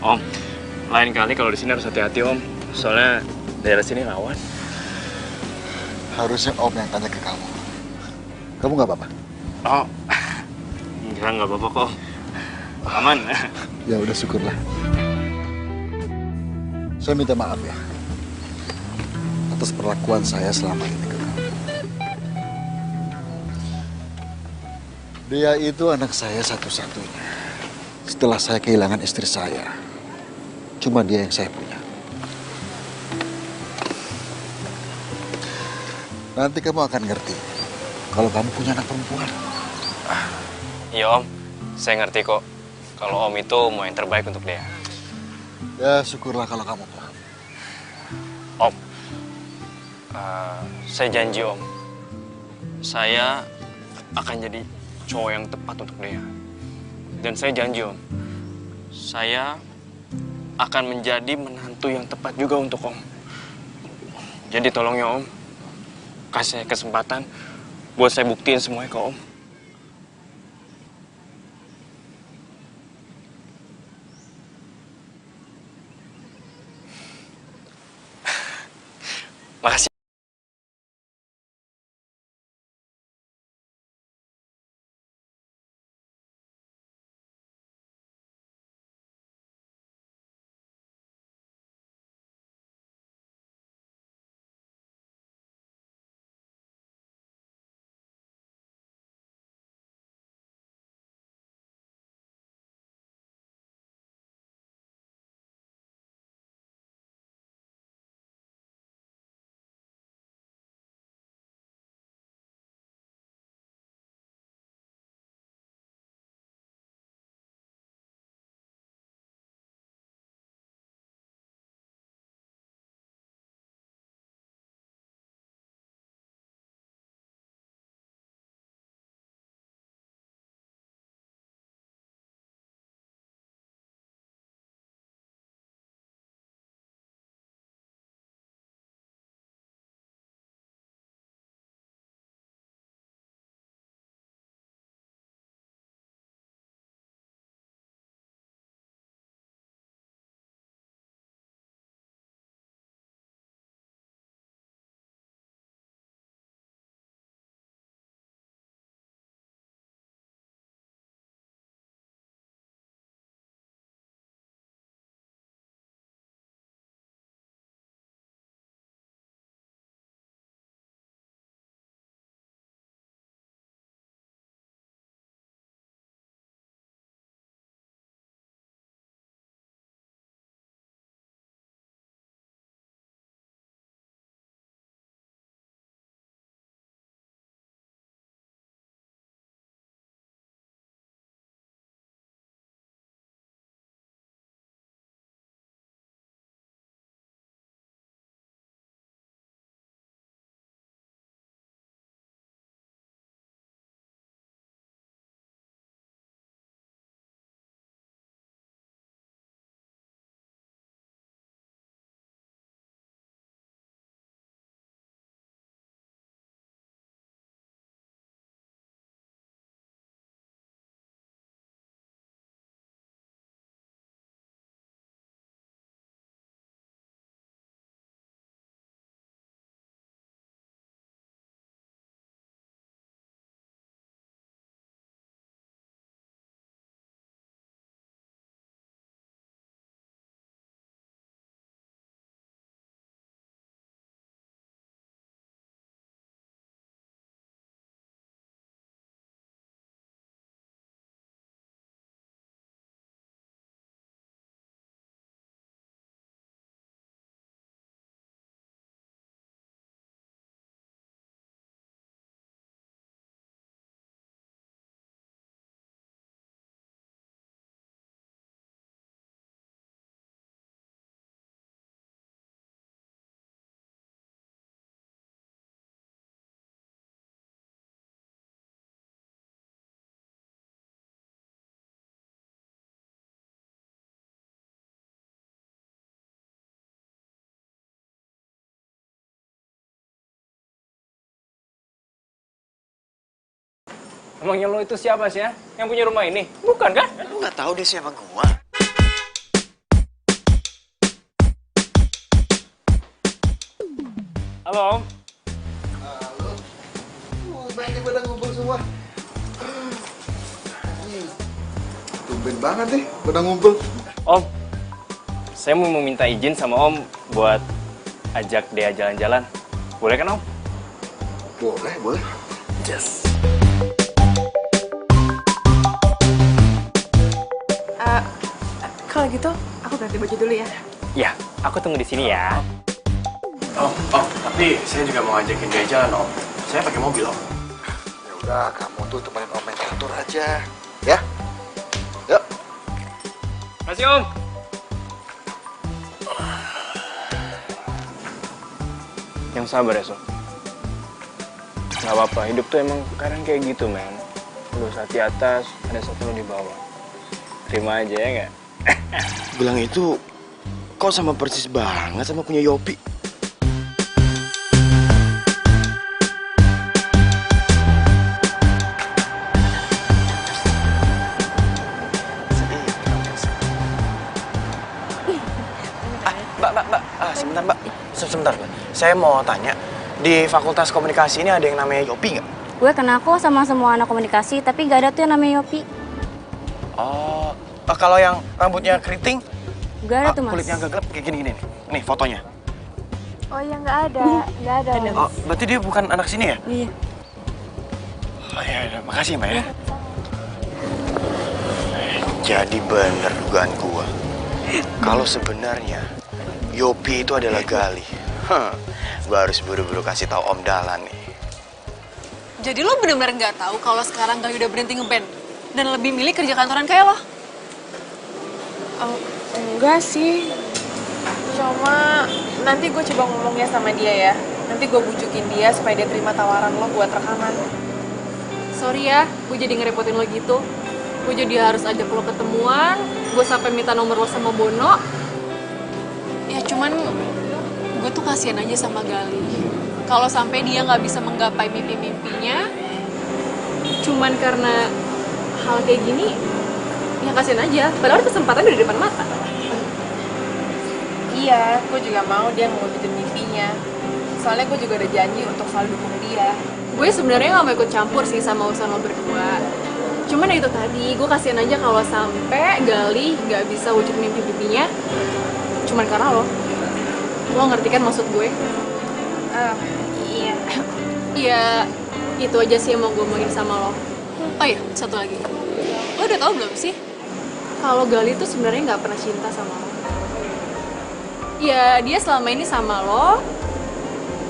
Om, lain kali kalau di sini harus hati-hati Om. Soalnya daerah sini rawan. Harusnya Om yang tanya ke kamu. Kamu nggak apa-apa? Oh, nggak apa-apa kok. Aman. Ya udah, syukurlah. Saya minta maaf ya atas perlakuan saya selama ini ke kamu. Dia itu anak saya satu-satunya. Setelah saya kehilangan istri saya, cuma dia yang saya punya. Nanti kamu akan ngerti kalau kamu punya anak perempuan. Iya Om, saya ngerti kok. Kalau Om itu mau yang terbaik untuk dia. Ya syukurlah kalau kamu paham. Om, saya janji Om, saya akan jadi cowok yang tepat untuk dia. Dan saya janji Om, saya akan menjadi menantu yang tepat juga untuk Om. Jadi tolong ya Om, kasih saya kesempatan buat saya buktiin semuanya ke Om. Makasih. Emangnya lo itu siapa sih ya? Yang punya rumah ini? Bukan kan? Lu nggak tahu dia siapa gua. Halo Om. Halo. Banyak pada ngumpul semua. Tumben banget nih pada ngumpul. Om, saya mau meminta izin sama Om buat ajak Dea jalan-jalan. Boleh kan Om? Boleh, boleh. Yes. Kalau gitu, aku ganti baju dulu ya. Ya, aku tunggu di sini ya. Om, tapi saya juga mau ngajakin dia jalan, Om. Saya pakai mobil, Om. Ya udah, kamu tuh temenin Om main kantor aja, ya. Yuk. Makasih Om. Yang sabar ya, Sob. Gak apa-apa, hidup tuh emang kadang kayak gitu, men. Lu saat di atas, ada satu lu di bawah. Terima aja ya nggak? Bilang itu, kok sama persis banget sama punya Yopi. Mbak. Sebentar, Mbak. Sebentar, Mbak. Saya mau tanya, di Fakultas Komunikasi ini ada yang namanya Yopi nggak? Gue kenal kok sama semua anak komunikasi, tapi gak ada tuh yang namanya Yopi. Oh, kalau yang rambutnya keriting, Gak ada tuh, Mas. kulitnya agak gelap kayak gini-gini nih. Nih fotonya. Oh iya, gak ada. Gak ada. Oh, berarti dia bukan anak sini ya? Iya. Oh ya, makasih Mbak ya. Jadi bener dugaan gua. Kalau sebenarnya Yopi itu adalah Gali. Gua harus buru-buru kasih tahu Om Dahlan nih. Jadi lo bener-bener nggak tahu kalau sekarang Gali udah berhenti ngeband dan lebih milih kerja kantoran kayak lo? Enggak sih. Cuma nanti gue coba ngomongnya sama dia ya. Nanti gue bujukin dia supaya dia terima tawaran lo buat rekaman. Sorry ya, gue jadi ngerepotin lo gitu. Gue jadi harus ajak lo ketemuan, gue sampai minta nomor lo sama Bono. Ya cuman gue tuh kasihan aja sama Gali. Kalau sampai dia nggak bisa menggapai mimpi-mimpinya, cuman karena hal kayak gini, ya kasihan aja. Padahal kesempatan udah di depan mata. Iya, gue juga mau dia ngewujudin mimpinya. Soalnya gue juga udah janji untuk selalu dukung dia. Gue sebenarnya nggak mau ikut campur sih sama urusan lo berdua. Cuman ya itu tadi, gue kasihan aja kalau sampai Gali nggak bisa wujud mimpi-mimpinya, cuman karena lo. Lo ngerti kan maksud gue? Iya. Iya, itu aja sih yang mau gue omongin sama lo. Oh iya, satu lagi. Lo udah tau belum sih? Kalau Gali tuh sebenarnya nggak pernah cinta sama lo. Ya, dia selama ini sama lo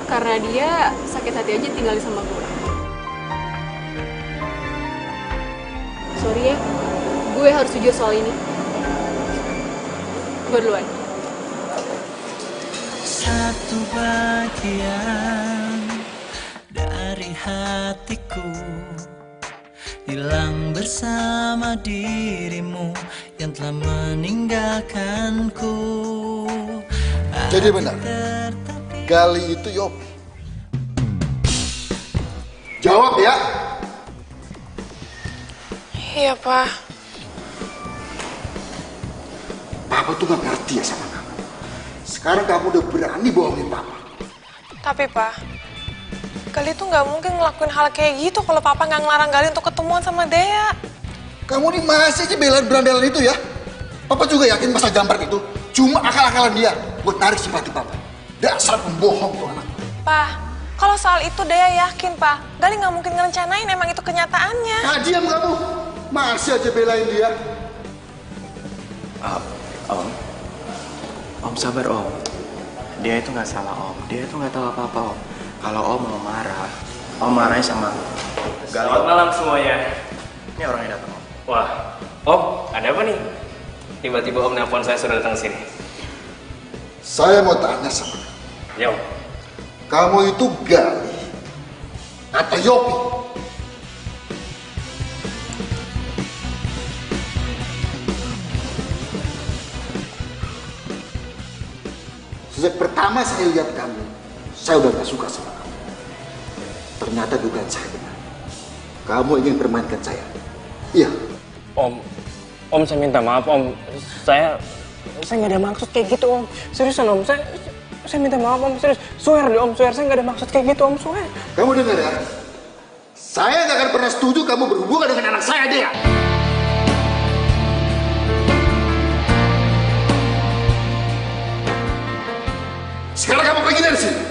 karena dia sakit hati aja tinggal sama gue. Sorry ya, gue harus jujur soal ini. Gue duluan. Satu bagian dari hatiku hilang bersama dirimu yang telah meninggalkanku. Jadi benar, Gali itu Yopi. Jawab ya. Iya, Pak. Papa tuh gak ngerti ya sama kamu. Sekarang kamu udah berani bohongin Papa. Tapi, Pak, Gali tuh nggak mungkin ngelakuin hal kayak gitu kalau Papa nggak ngelarang Gali untuk ketemuan sama Dea. Kamu nih masih aja belain berandalan itu ya? Papa juga yakin masa Jamret itu cuma akal-akalan dia buat narik simpati Papa. Dasar pembohong tuh anak. Pak, kalau soal itu Dea yakin, Pak. Gali nggak mungkin ngerencanain, emang itu kenyataannya. Nah, diam kamu. Masih aja belain dia. Om sabar Om. Dia itu nggak salah Om. Dia itu nggak tahu apa-apa Om. Kalau Om mau marah, Om marahnya sama Gali. Selamat malam semuanya. Ini orangnya datang Om. Wah, Om, ada apa nih? Tiba-tiba Om nelpon saya sudah datang sini. Saya mau tanya sama kamu. Ya Om. Kamu itu Gali atau Yopi? Sejak pertama saya lihat kamu, saya udah gak suka sama kamu. Ternyata dugaan saya benar. Kamu ingin permainkan saya? Iya. Om saya minta maaf Om. Saya nggak ada maksud kayak gitu Om. Seriusan Om, saya minta maaf Om. Serius, swear deh Om, swear saya nggak ada maksud kayak gitu Om, swear. Kamu dengar ya? Saya nggak akan pernah setuju kamu berhubungan dengan anak saya, Dea. Sekarang kamu pergi dari sini.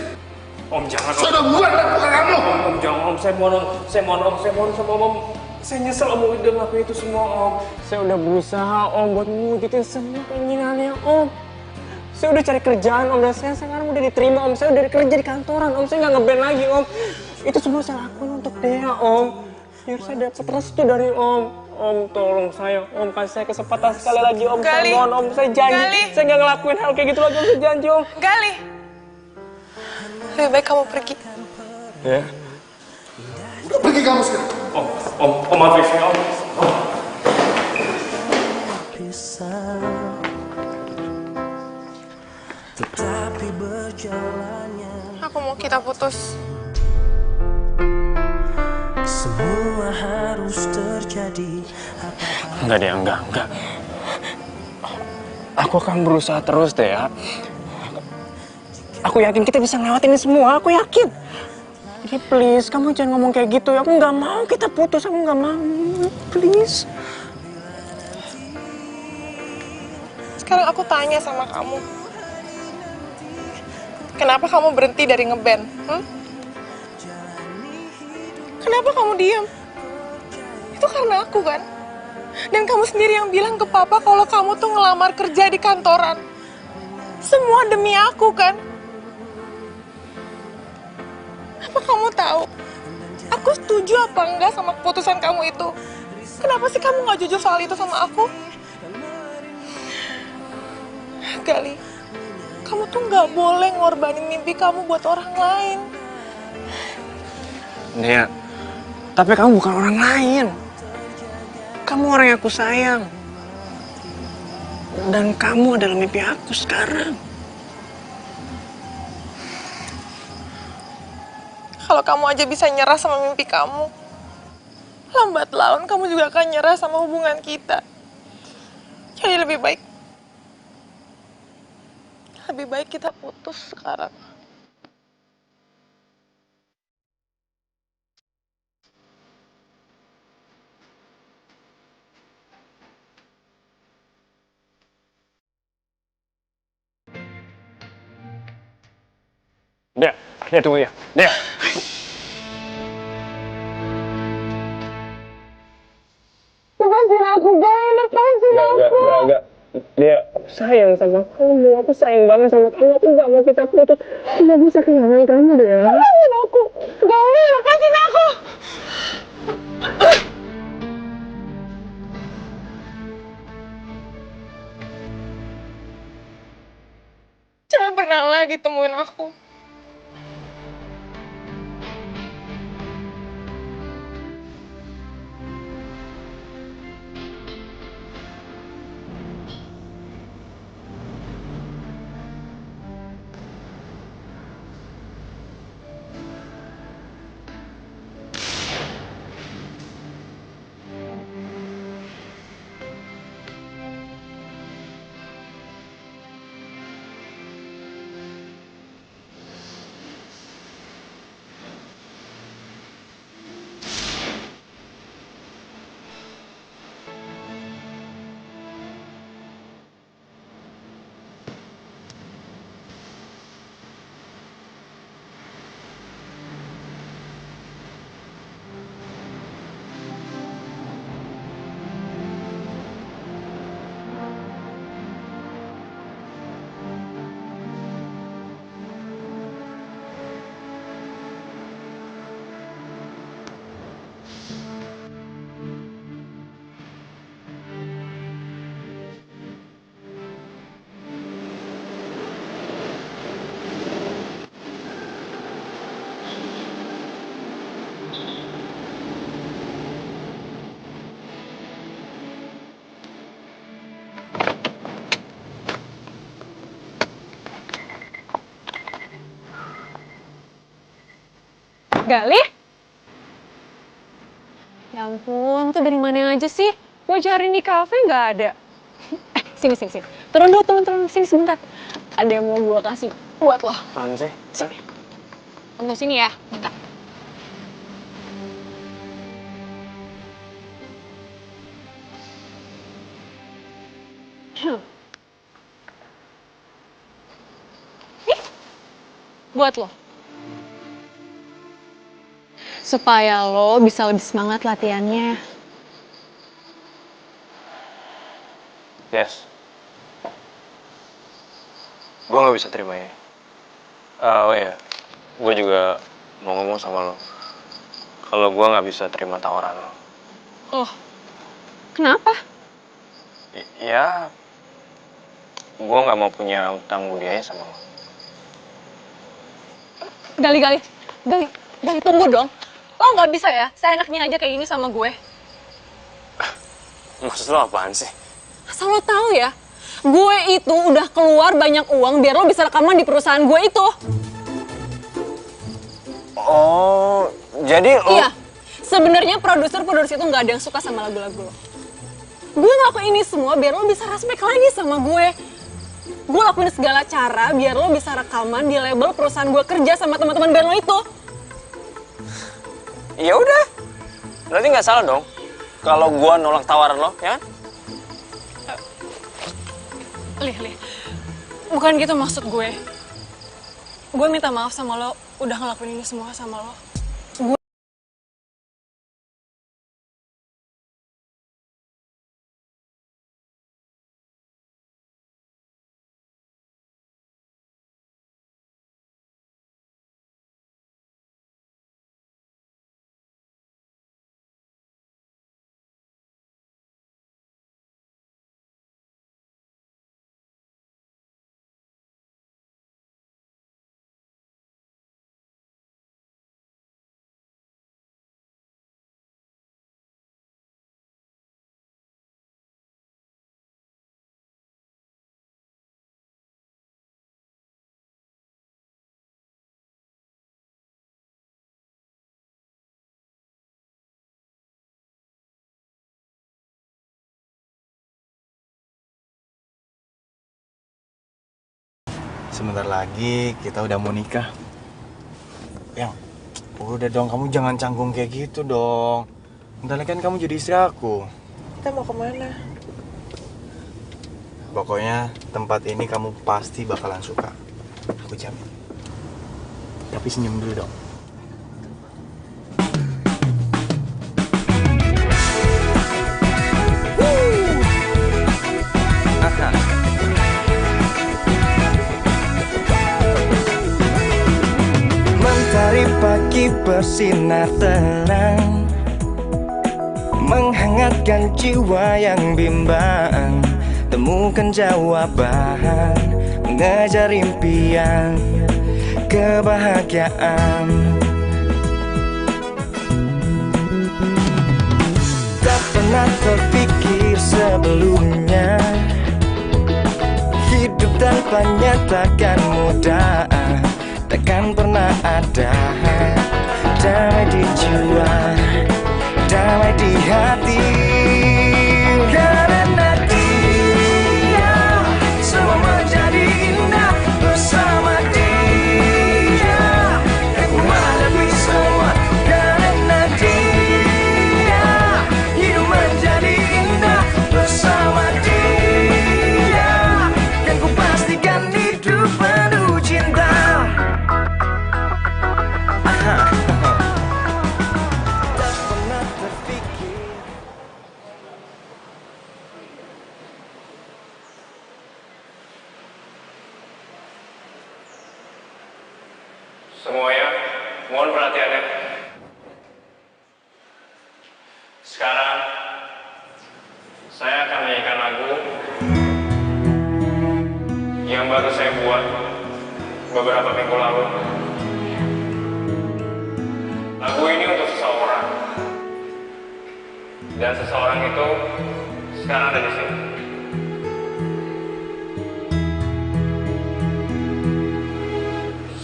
Om jangan. Saya udah buat laporan kamu. Om jangan Om, saya mohon sama Om. Saya nyesel Om udah ngelakuin itu semua Om. Saya udah berusaha Om buat mewujudin semua keinginannya Om. Saya udah cari kerjaan Om dan saya sekarang udah diterima Om. Saya udah kerja di kantoran Om. Saya nggak ngeband lagi Om. Itu semua saya lakuin untuk Dea Om. Biar saya dapat restu dari Om. Om tolong saya Om, kasih saya kesempatan sekali lagi Om. Gali. Saya mohon Om, saya janji. Gali. Saya nggak ngelakuin hal kayak gitu lagi Om. Saya janji Om. Gali, lebih baik kamu pergi. Ya. Udah pergi kamu sekarang. Om maafin saya Om. Tetapi berjalannya Aku mau kita putus. semua harus terjadi. Enggak deh, enggak. Aku akan berusaha terus deh ya. Aku yakin kita bisa ngelewatin ini semua, aku yakin. Jadi please, kamu jangan ngomong kayak gitu ya. Aku nggak mau kita putus, aku nggak mau. Please. Sekarang aku tanya sama kamu. Kenapa kamu berhenti dari ngeband? Kenapa kamu diam? Itu karena aku kan? Dan kamu sendiri yang bilang ke papa kalau kamu tuh ngelamar kerja di kantoran. Semua demi aku kan? Apa kamu tahu? Aku setuju apa enggak sama keputusan kamu itu? Kenapa sih kamu gak jujur soal itu sama aku? Gali, kamu tuh gak boleh ngorbanin mimpi kamu buat orang lain. Dea, tapi kamu bukan orang lain. Kamu orang yang aku sayang. Dan kamu adalah mimpi aku sekarang. Kalau kamu aja bisa nyerah sama mimpi kamu, lambat laun kamu juga akan nyerah sama hubungan kita. Jadi lebih baik kita putus sekarang. Dea tunggu ya. Dea. Lepasin aku, Gali, lepasin aku. Enggak. Dia sayang sama kamu. Aku sayang banget sama kamu. Aku nggak mau kita putus. Aku nggak bisa kehilangan kamu deh. Lepasin aku, Gali, lepasin aku. Jangan pernah lagi temuin aku. Gali? Ya ampun, tuh dari mana aja sih? Gue cari di kafe nggak ada. Sini. Turun dulu, turun. Sini sebentar. Ada yang mau gue kasih buat lo. Apaan sih? Sini. Tunggu sini ya, bentar. Nih, buat lo. Supaya lo bisa lebih semangat latihannya. Yes. Gue gak bisa terima ya. Oh iya, gue juga mau ngomong sama lo. Kalau gue gak bisa terima tawaran lo. Oh, kenapa? Ya, gue gak mau punya utang budi aja sama lo. Gali, tunggu dong. Lo nggak bisa ya, seenaknya aja kayak gini sama gue. Maksud lo apaan sih? Asal lo tahu ya, gue itu udah keluar banyak uang biar lo bisa rekaman di perusahaan gue itu. Oh, jadi lo... Iya, sebenarnya produser itu nggak ada yang suka sama lagu-lagu lo. Gue ngelakuin ini semua biar lo bisa respect lagi sama gue. Gue lakuin segala cara biar lo bisa rekaman di label perusahaan gue kerja sama teman-teman band lo itu. Ya udah, berarti nggak salah dong kalau gue nolak tawaran lo, ya kan? Lih, bukan gitu maksud gue. Gue minta maaf sama lo udah ngelakuin ini semua sama lo. Sebentar lagi kita udah mau nikah. Yang, udah dong, kamu jangan canggung kayak gitu dong. Bentar lagi kan kamu jadi istri aku. Kita mau kemana? Pokoknya tempat ini kamu pasti bakalan suka. Aku jamin. Tapi senyum dulu dong. Mentari pagi bersinar terang, menghangatkan jiwa yang bimbang. Temukan jawaban, mengejar impian, kebahagiaan. Tak pernah terpikir sebelumnya, hidup tanpanya takkan mudah. Takkan pernah ada damai di jiwa, damai di hati. Karena dia semua menjadi indah bersama dia. Aku menghadapi semua karena dia. Hidup menjadi indah bersama dia. Kan ku pastikan hidup penuh cinta. Semuanya, mohon perhatiannya. Sekarang, saya akan menyanyikan lagu yang baru saya buat beberapa minggu lalu. Lagu ini untuk seseorang. Dan seseorang itu sekarang ada di sini.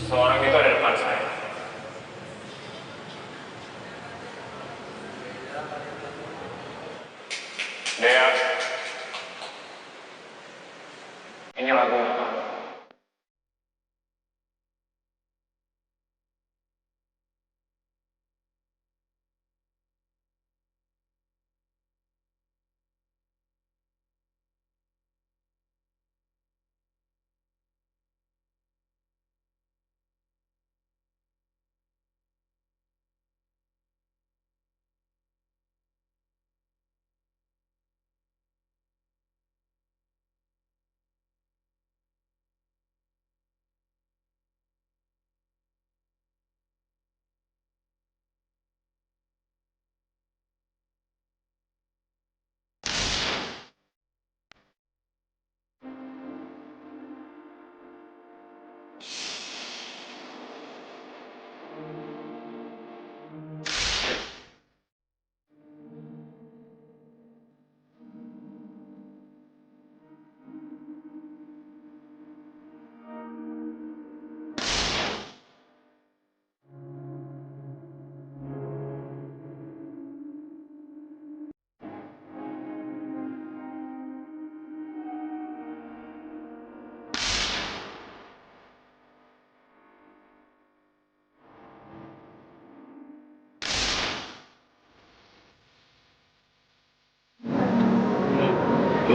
Seseorang itu ada depan saya.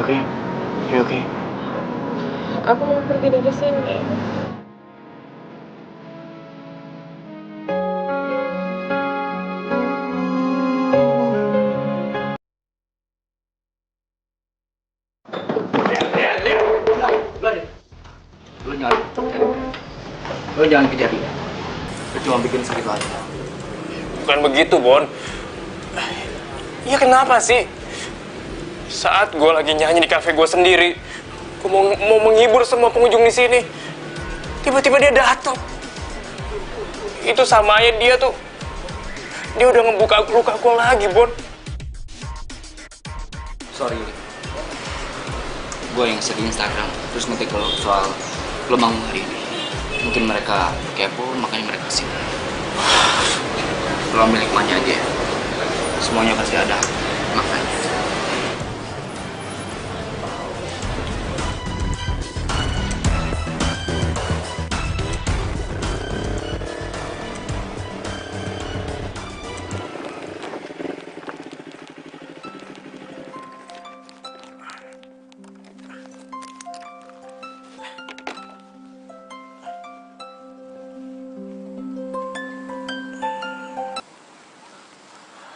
You okay? You okay? Aku mau pergi dari sini. Lo jangan kejar dia. Lo cuma bikin sakit hati. Bukan begitu, Bon. Ya kenapa sih? Saat gue lagi nyanyi di kafe gue sendiri, gue mau menghibur semua pengunjung di sini, tiba-tiba dia datang. Itu sama aja dia udah ngebuka luka gue lagi, Bon. Sorry, gue yang sedih Instagram terus ngetik lo soal lo manggung hari ini. Mungkin mereka kepo, makanya mereka kesini. Lo ambil hikmahnya aja ya. Semuanya pasti ada makanya.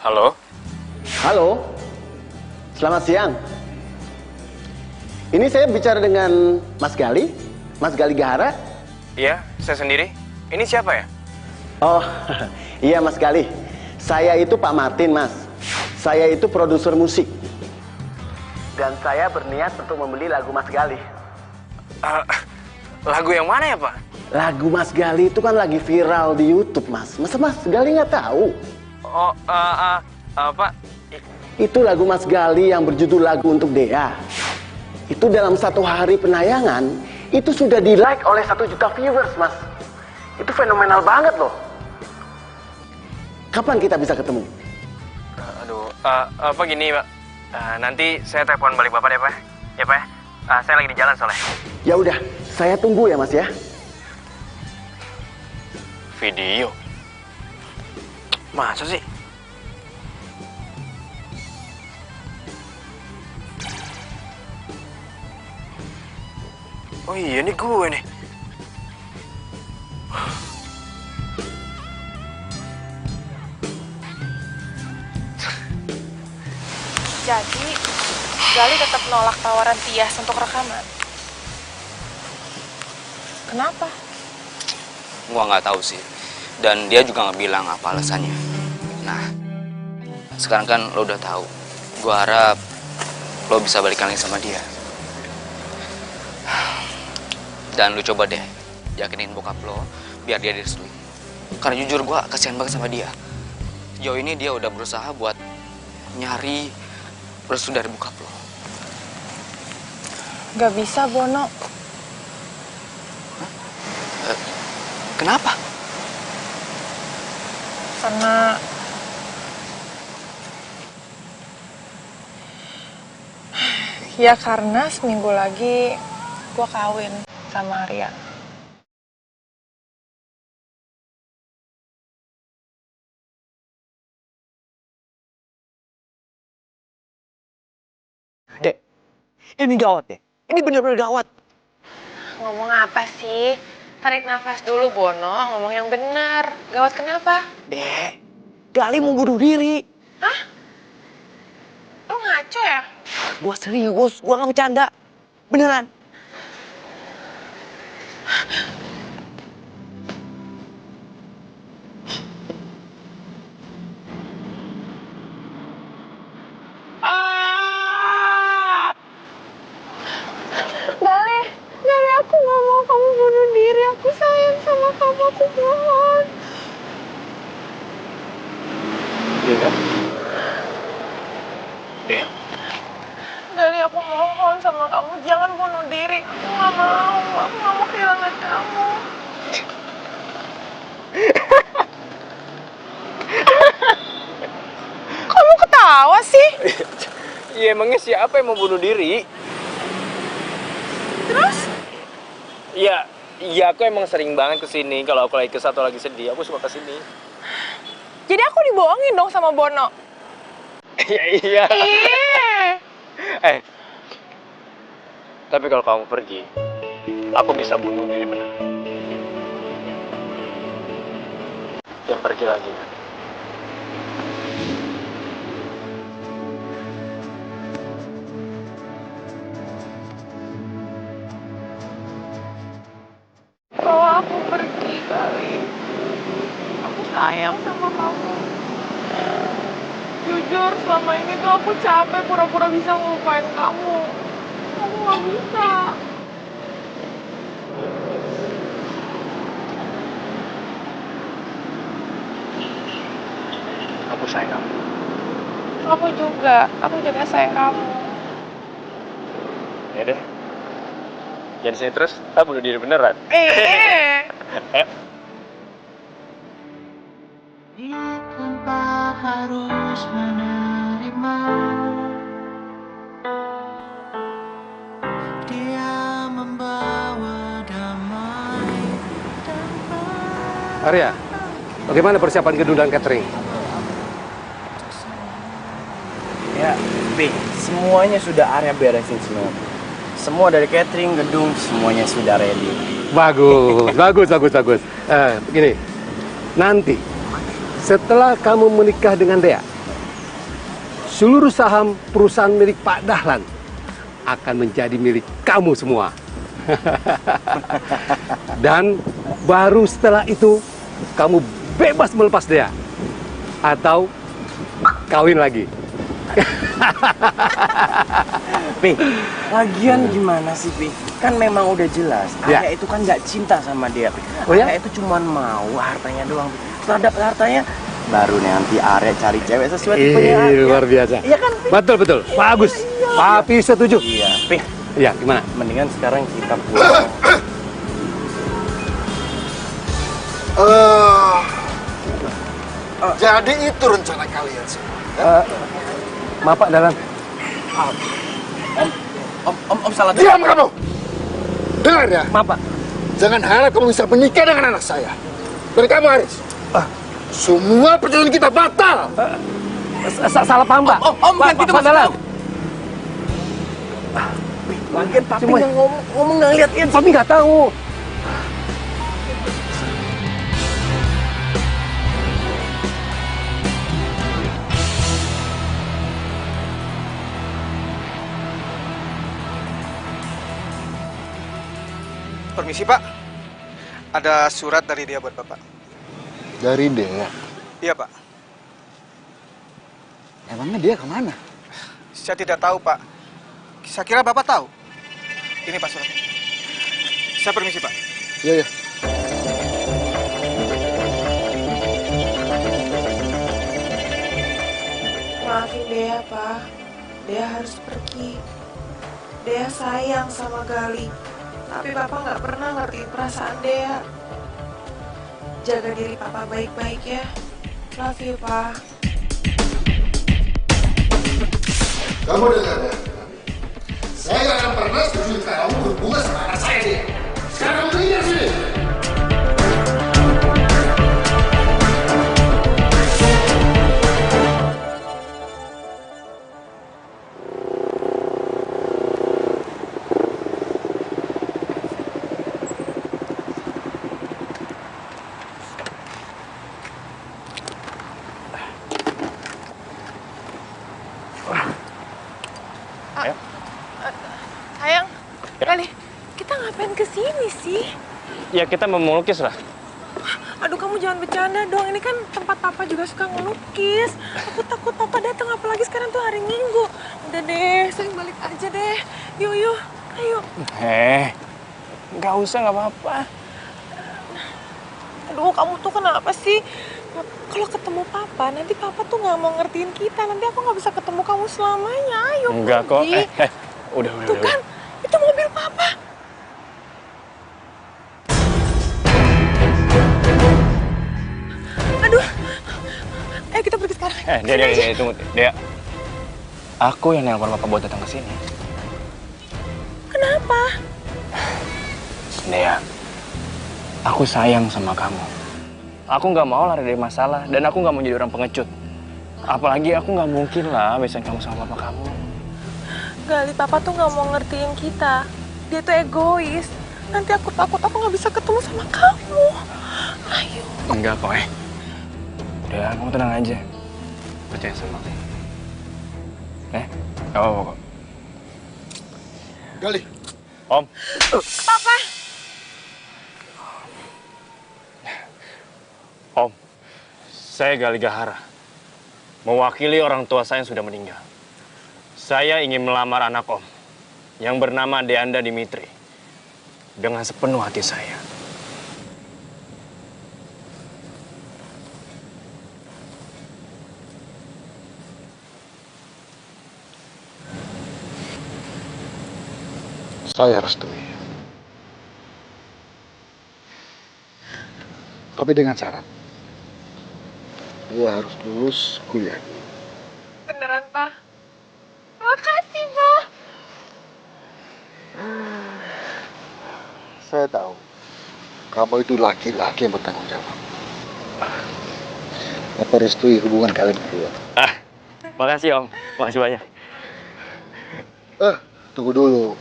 Halo? Halo, selamat siang. Ini saya bicara dengan Mas Gali Gahara. Iya, saya sendiri. Ini siapa ya? Oh, iya Mas Gali. Saya itu Pak Martin, Mas. Saya itu produser musik. Dan saya berniat untuk membeli lagu Mas Gali. Lagu yang mana ya, Pak? Lagu Mas Gali itu kan lagi viral di YouTube, Mas. Masa Mas Gali nggak tahu? Oh, Pak. Itu lagu Mas Gali yang berjudul Lagu Untuk Dea. Itu dalam 1 hari penayangan, itu sudah di-like oleh 1 juta viewers, Mas. Itu fenomenal banget loh. Kapan kita bisa ketemu? Apa gini, Pak? Nanti saya telepon balik Bapak deh, Pak. Ya, Pak. Saya lagi di jalan soalnya. Ya udah, saya tunggu ya, Mas ya. Video? Masa sih? Oh iya, ini gue nih. Jadi, Gali tetap nolak tawaran Tias untuk rekaman. Kenapa? Gua nggak tahu sih. Dan dia juga nggak bilang apa alasannya. Nah, sekarang kan lo udah tahu. Gua harap lo bisa balikan lagi sama dia. Dan lu coba deh yakinin bokap lo biar dia direstui. Karena jujur gua kasihan banget sama dia. Sejauh ini dia udah berusaha buat nyari restu dari bokap lo. Gak bisa, Bono. Kenapa? Karena ya karena seminggu lagi gue kawin sama Arya. Dek, ini gawat deh. Ini bener-bener gawat. Ngomong apa sih? Tarik nafas dulu, Bono. Ngomong yang benar. Gawat kenapa? Dek, Gali mau bunuh diri. Hah? Lu ngaco ya? Gua serius, gua gak bercanda. Beneran. Gali, aku gak mau kamu bunuh diri. Aku sayang sama kamu, aku mohon. Iya kan? Iya. Gali, aku mohon sama kamu, jangan bunuh diri. Aku gak mau kehilangan kamu. Kamu ketawa sih? Iya, emangnya siapa yang mau bunuh diri? Terus? Iya, aku emang sering banget kesini. Kalau aku lagi kesal atau lagi sedih, aku suka kesini. Jadi aku dibohongin dong sama Bono? Iya. Tapi kalau kamu pergi, aku bisa bunuh diri benar. Jangan pergi lagi. Kalau aku pergi kali, aku sayang sama kamu. Jujur, selama ini tuh aku capek pura-pura bisa ngelupain kamu. Aku gak bisa. Aku sayang kamu. Aku juga sayang kamu. Ya deh. Jangan sini terus, bunuh diri beneran. Ayo. Tanpa harus menerima, dia membawa damai. Arya, bagaimana persiapan gedung dan catering? Ya, Pi, semuanya sudah Arya beresin semua. Semua dari catering, gedung, semuanya sudah ready. Bagus. Begini, nanti setelah kamu menikah dengan Dea, seluruh saham perusahaan milik Pak Dahlan akan menjadi milik kamu semua. Dan baru setelah itu, kamu bebas melepas Dea. Atau kawin lagi. Pi, lagian gimana sih, Pi? Kan memang udah jelas, Ya. Arya itu kan nggak cinta sama dia, Pi. Oh ya? Arya itu cuma mau hartanya doang, Pi. Setelah dapat hartanya, baru nanti Arya cari cewek sesuai tipenya Arya. Luar biasa. Iya kan, Pi? Betul. Bagus. Papi setuju. Iya, Pi. Iya, gimana? Mendingan sekarang kita pulang. Jadi itu rencana kalian semua. Maaf Pak Dahlan. Om salah. Diam kamu! Dengar ya. Maaf Pak. Jangan harap kamu bisa menikah dengan anak saya. Dan kamu Haris. Semua perjalanan kita batal. Salah paham Pak. Om kan kita Pak Dahlan. Lagian Papi nggak ngomong nggak ngeliatin. Papi nggak tahu. Permisi Pak, ada surat dari dia buat Bapak. Dari Dea? Iya Pak. Emangnya dia kemana? Saya tidak tahu Pak. Saya kira Bapak tahu. Ini Pak suratnya. Saya permisi Pak. Iya. Maafin Dea, Pak. Dea harus pergi. Dea sayang sama Gali. Tapi Papa nggak pernah ngertiin perasaan Dea. Jaga diri Papa baik-baik ya. Love you, Pak. Kamu dengar ya? Saya nggak akan pernah setuju kamu berhubungan sama anak saya dia. Sekarang kamu pergi dari sini. Sayang, Gali, kita ngapain kesini sih? Ya kita mau melukis lah. Aduh, kamu jangan bercanda dong. Ini kan tempat Papa juga suka ngelukis. Aku takut Papa datang, apalagi sekarang tuh hari Minggu. Udah deh, sering balik aja deh. Yuk, ayo. Nggak usah, nggak apa-apa. Aduh, kamu tuh kenapa sih? Kalau ketemu Papa, nanti Papa tuh nggak mau ngertiin kita. Nanti aku nggak bisa ketemu kamu selamanya. Ayo, Enggak kok. pergi. Udah. Tuh kan, itu mobil Papa. Aduh, ayo kita pergi sekarang. Dia, tunggu. Dia, aku yang nelpon Papa buat datang ke sini. Kenapa? Dea, aku sayang sama kamu. Aku nggak mau lari dari masalah, dan aku nggak mau jadi orang pengecut. Apalagi aku nggak mungkin lah besain kamu sama papa kamu. Gali, papa tuh nggak mau ngertiin kita. Dia tuh egois. Nanti aku takut aku nggak bisa ketemu sama kamu. Ayo. Enggak kok, Udah, kamu tenang aja. Percaya sama aku. Gak apa-apa kok. Gali. Om. Papa. Om, saya Gali Gahara. Mewakili orang tua saya yang sudah meninggal. Saya ingin melamar anak Om yang bernama Deanda Dimitri dengan sepenuh hati saya. Saya restui. Tapi dengan syarat. Dia harus lulus kuliah. Beneran, Pak? Makasih, Pak. Saya tahu. Kamu itu laki-laki yang bertanggung jawab. Apa restui hubungan kalian berdua? Makasih Om, makasih banyak. Tunggu dulu.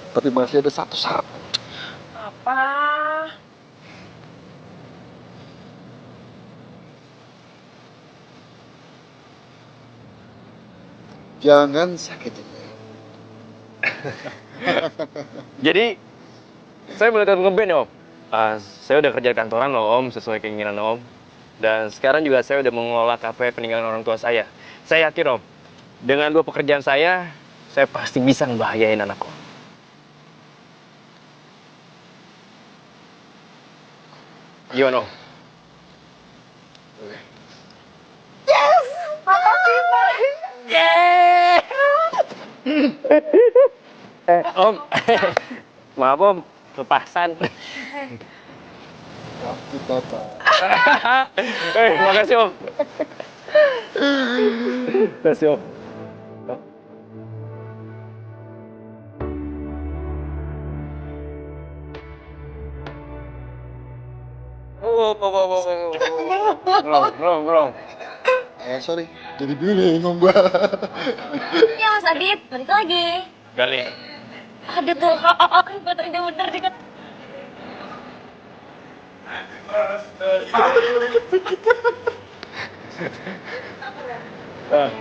Tapi masih ada satu syarat. Apa? Jangan sakitin dia. Jadi, saya boleh ikut ngeband ya Om? Saya udah kerja di kantoran loh Om, sesuai keinginan Om. Dan sekarang juga saya udah mengelola kafe peninggalan orang tua saya. Saya yakin Om, dengan 2 pekerjaan saya pasti bisa ngebahagiain anak Om. Gimana Om? Yes! Makasih, Pak. Om, maaf Om, lepasan. Tapi Papa. Makasih Om. Makasih Om. Belum. Sorry, jadi bingung gua. Ya Mas Adit, balik lagi. Gali. Ada tuh, baterainya bener dikit. Ah.